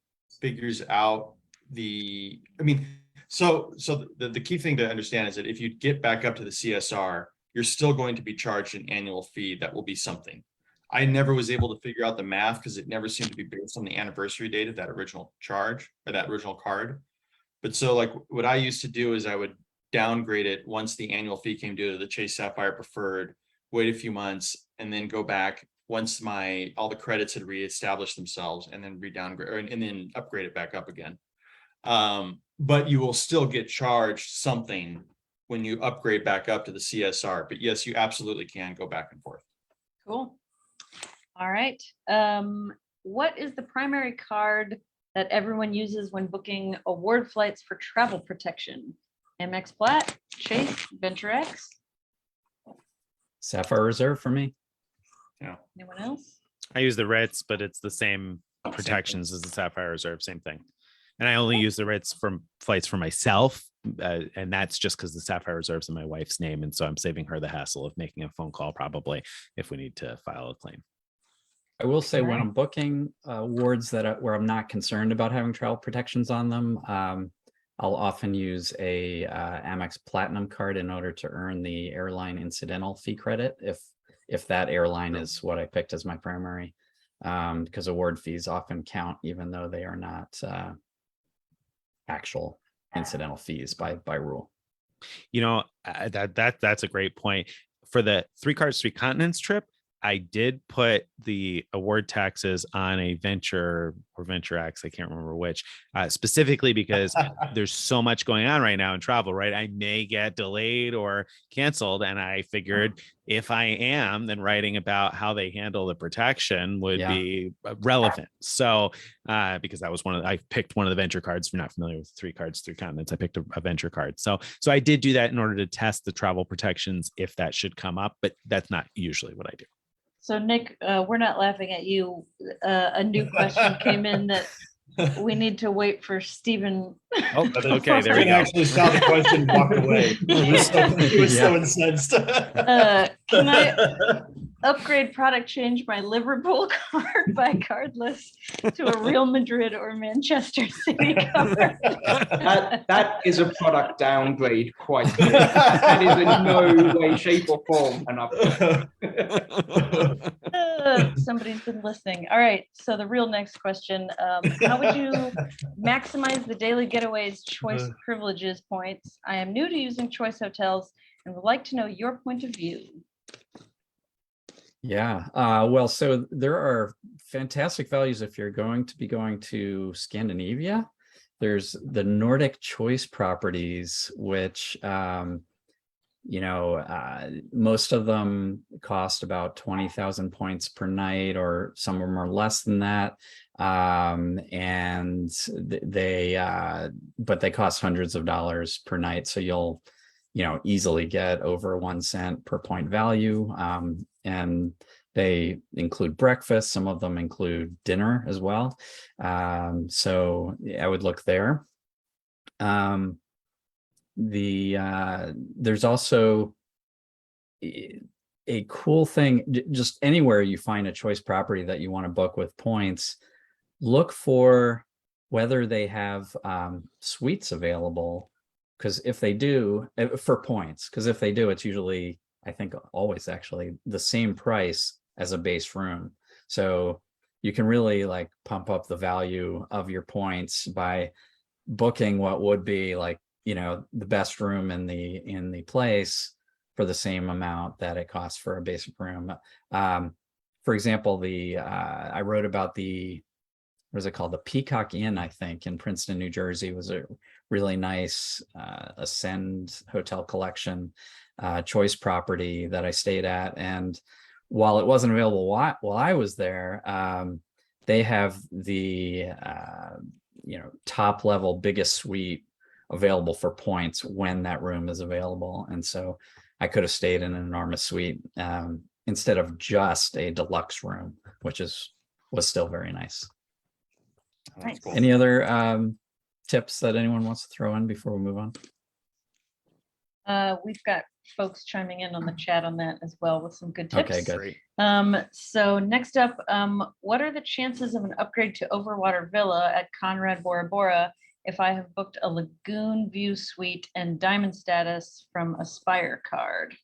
figures out the. I mean, so the key thing to understand is that if you get back up to the CSR, you're still going to be charged an annual fee that will be something. I never was able to figure out the math because it never seemed to be based on the anniversary date of that original charge or that original card. But so like what I used to do is I would downgrade it once the annual fee came due to the Chase Sapphire Preferred, wait a few months, and then go back once all the credits had reestablished themselves, and then re-downgrade and then upgrade it back up again. But you will still get charged something when you upgrade back up to the CSR. But yes, you absolutely can go back and forth. Cool. All right. What is the primary card that everyone uses when booking award flights for travel protection? Amex Plat, Chase, Venture X? Sapphire Reserve for me. Anyone else? I use the Ritz, but it's the same protections as the Sapphire Reserve, same thing. And I only use the Ritz for flights for myself. And that's just because the Sapphire Reserve's in my wife's name. And so I'm saving her the hassle of making a phone call probably if we need to file a claim. I will say when Alright. I'm booking awards where I'm not concerned about having travel protections on them, I'll often use a Amex Platinum card in order to earn the airline incidental fee credit if that airline is what I picked as my primary, because award fees often count even though they are not actual incidental fees by rule. You know, that's a great point. For the 3 Cars, 3 Continents trip, I did put the award taxes on a venture or venture X, I can't remember which, specifically because there's so much going on right now in travel, right? I may get delayed or canceled. And I figured if I am, then writing about how they handle the protection would be relevant. So because that was I picked one of the venture cards. If you're not familiar with 3 cards, 3 continents, I picked a venture card. So I did do that in order to test the travel protections if that should come up, but that's not usually what I do. So Nick, we're not laughing at you. A new question came in that we need to wait for Stephen. Oh, okay, there we Stephen go. actually saw the question and walked away. He was so incensed. Can I upgrade product change my Liverpool card by cardless to a Real Madrid or Manchester City card? That is a product downgrade, quite clear. That is in no way, shape, or form an upgrade. Somebody's been listening. All right. So the real next question: how would you maximize the Daily Getaways Choice Privileges points? I am new to using Choice Hotels and would like to know your point of view. Yeah, well, so there are fantastic values if you're going to Scandinavia. There's the Nordic Choice properties, which most of them cost about 20,000 points per night, or some of them are less than that. And but they cost hundreds of dollars per night. So you'll, easily get over 1 cent per point value. And they include breakfast. Some of them include dinner as well. So I would look there. There's also a cool thing, just anywhere you find a choice property that you want to book with points, look for whether they have suites available. Because if they do, for points, because if they do, it's usually, I think always actually, the same price as a base room. So you can really like pump up the value of your points by booking what would be like, the best room in the place for the same amount that it costs for a basic room. For example, I wrote about what is it called? The Peacock Inn, I think, in Princeton, New Jersey, was a really nice Ascend Hotel Collection choice property that I stayed at. And while it wasn't available while I was there, they have the top level biggest suite available for points when that room is available. And so I could have stayed in an enormous suite instead of just a deluxe room, which was still very nice. Nice. Cool. Any other tips that anyone wants to throw in before we move on? We've got folks chiming in on the chat on that as well with some good tips. Okay, good. Great. So next up, what are the chances of an upgrade to Overwater Villa at Conrad Bora Bora if I have booked a Lagoon View suite and diamond status from Aspire card?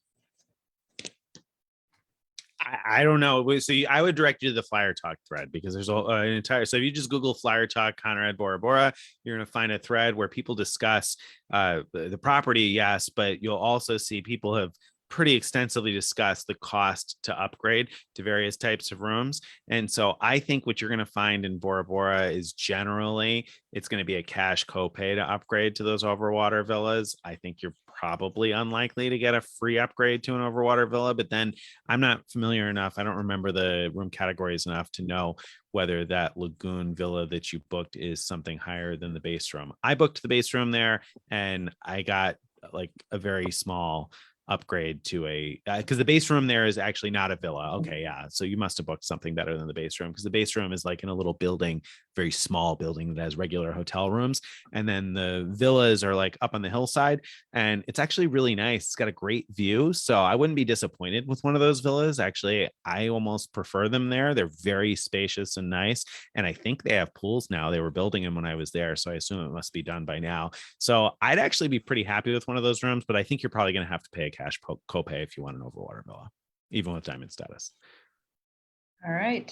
I don't know. So I would direct you to the Flyer Talk thread, because there's an entire. So if you just Google Flyer Talk Conrad Bora Bora, you're going to find a thread where people discuss the property, yes, but you'll also see people have pretty extensively discussed the cost to upgrade to various types of rooms. And so I think what you're going to find in Bora Bora is generally it's going to be a cash copay to upgrade to those Overwater villas. I think you're probably unlikely to get a free upgrade to an Overwater Villa, but then I'm not familiar enough. I don't remember the room categories enough to know whether that Lagoon Villa that you booked is something higher than the base room. I booked the base room there and I got like a very small upgrade to because the base room there is actually not a villa. Okay, yeah. So you must have booked something better than the base room, because the base room is like in a little building, very small building that has regular hotel rooms. And then the villas are like up on the hillside, and it's actually really nice. It's got a great view. So I wouldn't be disappointed with one of those villas. Actually, I almost prefer them there. They're very spacious and nice. And I think they have pools now. They were building them when I was there, so I assume it must be done by now. So I'd actually be pretty happy with one of those rooms, but I think you're probably going to have to pay a cash copay if you want an Overwater Villa, even with diamond status. All right.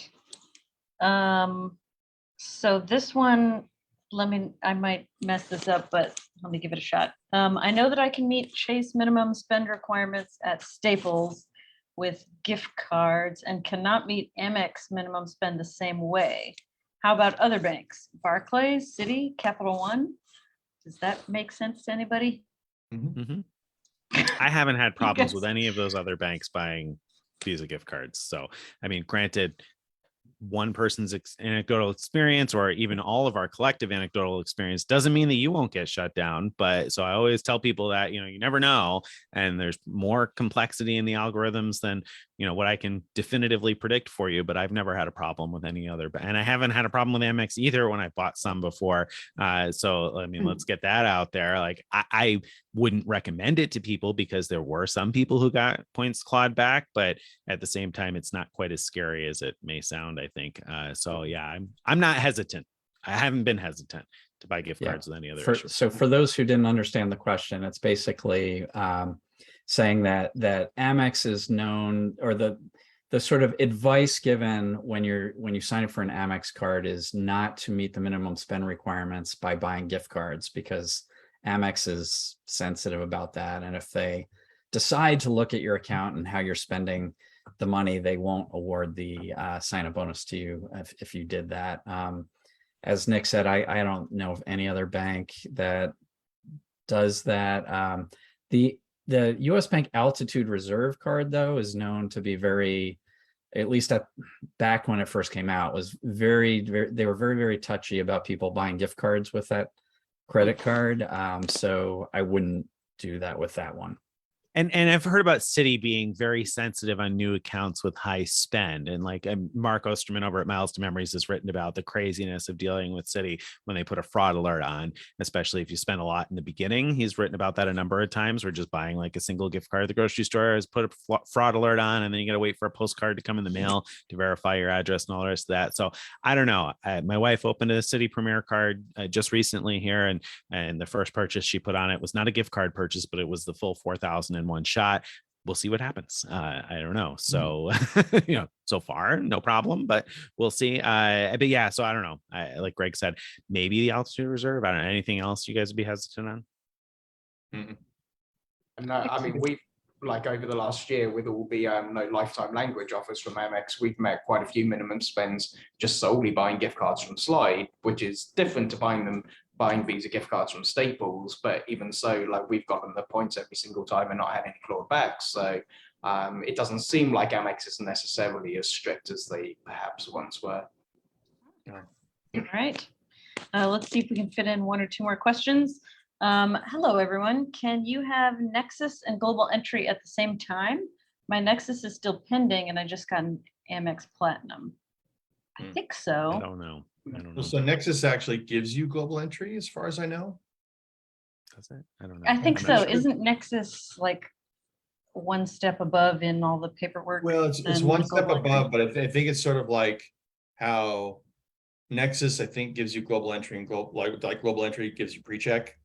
So this one, I might mess this up, but let me give it a shot. I know that I can meet Chase minimum spend requirements at Staples, with gift cards and cannot meet Amex minimum spend the same way. How about other banks? Barclays, Citi, Capital One? Does that make sense to anybody? Mhm. I haven't had problems with guys- any of those other banks buying Visa gift cards. So, I mean, granted, one person's anecdotal experience or even all of our collective anecdotal experience doesn't mean that you won't get shut down. But so I always tell people that, you never know. And there's more complexity in the algorithms than, what I can definitively predict for you. But I've never had a problem with any other. And I haven't had a problem with Amex either when I bought some before. So, I mean, let's get that out there. Like I wouldn't recommend it to people because there were some people who got points clawed back. But at the same time, it's not quite as scary as it may sound, I think. So yeah, I'm not hesitant. I haven't been hesitant to buy gift cards with any other issue. So for those who didn't understand the question, it's basically saying that Amex is known, or the sort of advice given when you sign up for an Amex card is not to meet the minimum spend requirements by buying gift cards, because Amex is sensitive about that. And if they decide to look at your account and how you're spending the money, they won't award the sign-up bonus to you if you did that. As Nick said, I don't know of any other bank that does that. The US Bank Altitude Reserve card, though, is known to be very, at least back when it first came out, was very, they were very, very touchy about people buying gift cards with that credit card. So I wouldn't do that with that one. And I've heard about Citi being very sensitive on new accounts with high spend. And like Mark Osterman over at Miles to Memories has written about the craziness of dealing with Citi when they put a fraud alert on, especially if you spend a lot in the beginning. He's written about that a number of times, where just buying like a single gift card at the grocery store has put a fraud alert on, and then you got to wait for a postcard to come in the mail to verify your address and all the rest of that. So I don't know. My wife opened a Citi Premier card just recently here, and the first purchase she put on it was not a gift card purchase, but it was the full 4,000 in one shot. We'll see what happens. I don't know. So, so far, no problem, but we'll see. But yeah, so I don't know. Like Greg said, maybe the altitude reserve. I don't know. Anything else you guys would be hesitant on? And I mean, we've like over the last year with all the no lifetime language offers from Amex, we've met quite a few minimum spends just solely buying gift cards from Slide, which is different to buying Visa gift cards from Staples. But even so, like we've gotten the points every single time and not had any clawed back. So it doesn't seem like Amex is necessarily as strict as they perhaps once were. All right. Let's see if we can fit in one or two more questions. Hello, everyone. Can you have Nexus and Global entry at the same time? My Nexus is still pending, and I just got an Amex Platinum. I think so. I don't know. So Nexus actually gives you global entry, as far as I know. Does it? I don't know. I think I'm so. not sure. Isn't Nexus like one step above in all the paperwork? Well, it's than one step Global above, entry? but I think it's sort of like how Nexus, I think, gives you global entry, and like global entry gives you pre-check.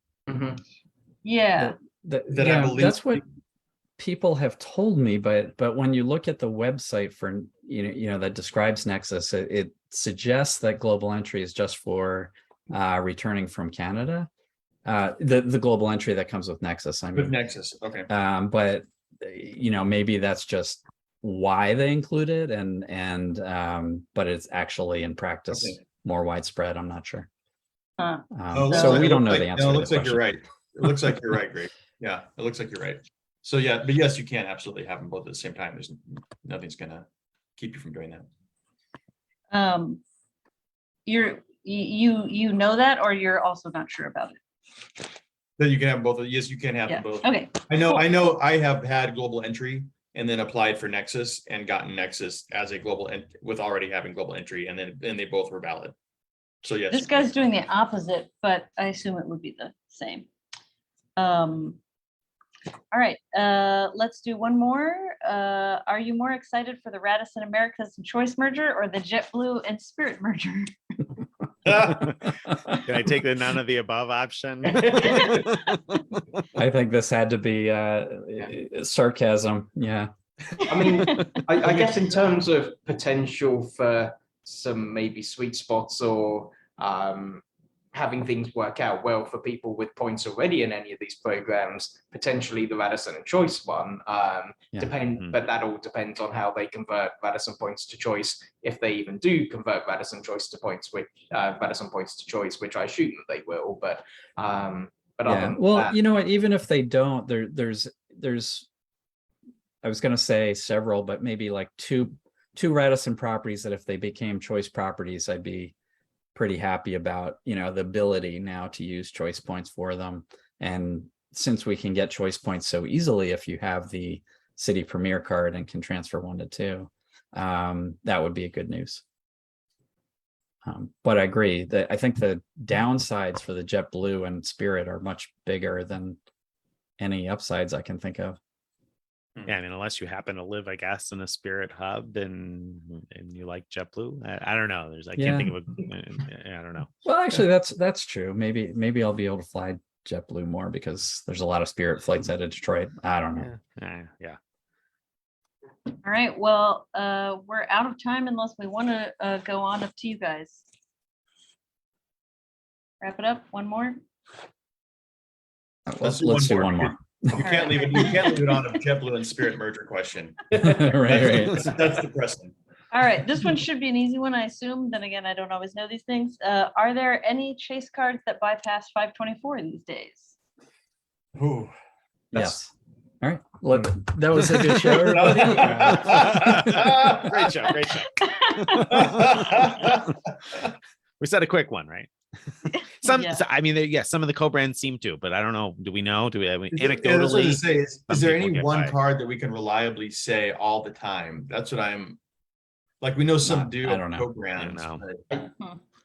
Yeah. I Yeah, believe- that's what people have told me, but when you look at the website for that describes Nexus, it suggests that global entry is just for returning from Canada. The global entry that comes with Nexus, I With mean. Nexus, okay. But maybe that's just why they include it, and but it's actually in practice Okay. more widespread. I'm not sure. Huh. So we don't know the No, answer. it to looks the like you're question. right. It looks like you're right, Greg. Yeah, it looks like you're right. So yeah, but yes, you can absolutely have them both at the same time. There's nothing's gonna keep you from doing that. You know that, or you're also not sure about it? That you can have both. Yes, you can have Yeah. them both. Okay. I know. Cool. I have had global entry and then applied for Nexus and gotten Nexus as a global with already having global entry, and then they both were valid. So yes. This guy's doing the opposite, but I assume it would be the same. All right, let's do one more. Are you more excited for the Radisson Americas Choice merger or the JetBlue and Spirit merger? Can I take the none of the above option? I think this had to be sarcasm. Yeah. I mean, I guess in terms of potential for some maybe sweet spots or having things work out well for people with points already in any of these programs, potentially the Radisson Choice one, but that all depends on how they convert Radisson points to Choice, if they even do convert Radisson Choice to points, which Radisson points to Choice, which I assume that they will. But other than well, that, you know what? Even if they don't, there's I was going to say several, but maybe like two Radisson properties that if they became Choice properties, I'd be pretty happy about, you know, the ability now to use Choice points for them. And since we can get Choice points so easily, if you have the Citi Premier card and can transfer 1 to 2, that would be a good news. But I agree that I think the downsides for the JetBlue and Spirit are much bigger than any upsides I can think of. Yeah, I mean, unless you happen to live, I guess, in a Spirit hub and you like JetBlue, I don't know. Can't think of I don't know. Well, actually, that's true. Maybe I'll be able to fly JetBlue more because there's a lot of Spirit flights out of Detroit. I don't know. Yeah. All right, well, we're out of time unless we want to go on up to you guys. Wrap it up. One more. Let's do one more. You can't leave it on a JetBlue and Spirit merger question. right. That's depressing. All right, this one should be an easy one, I assume. Then again, I don't always know these things. Are there any Chase cards that bypass 524 these days? Ooh, Yes. All right. Well, that was a good show, everybody. Great show. We said a quick one, right? Yeah. I mean, some of the co-brands seem to, but I don't know. Do we know? Anecdotally, is there people any get one by. card that we can reliably say all the time? That's what I'm like. We know some do I don't know. co-brands. I don't but-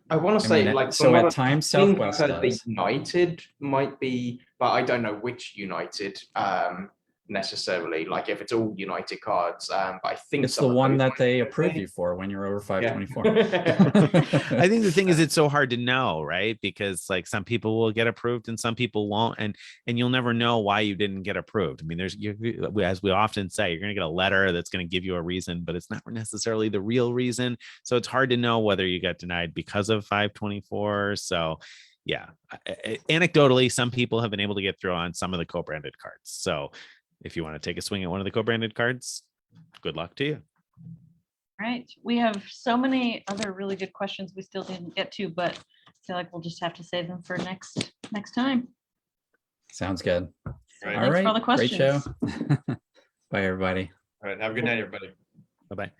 I want to say, like, so from what at times I think Southwest I've heard the does. United might be, but I don't know which United necessarily. Like, if it's all United cards, but I think It's some the of one those that might they be approve okay. you for when you're over 524. I think the thing is, it's so hard to know, right? Because like some people will get approved and some people won't, and you'll never know why you didn't get approved. I mean, as we often say, you're going to get a letter that's going to give you a reason, but it's not necessarily the real reason. So it's hard to know whether you got denied because of 524. So yeah, anecdotally, some people have been able to get through on some of the co-branded cards. So if you want to take a swing at one of the co-branded cards, good luck to you. All right, we have so many other really good questions we still didn't get to, but I feel like we'll just have to save them for next time. Sounds good. So Right. All thanks right. for all the Great show. questions. Bye, everybody. All right. Have a good night, everybody. Bye-bye.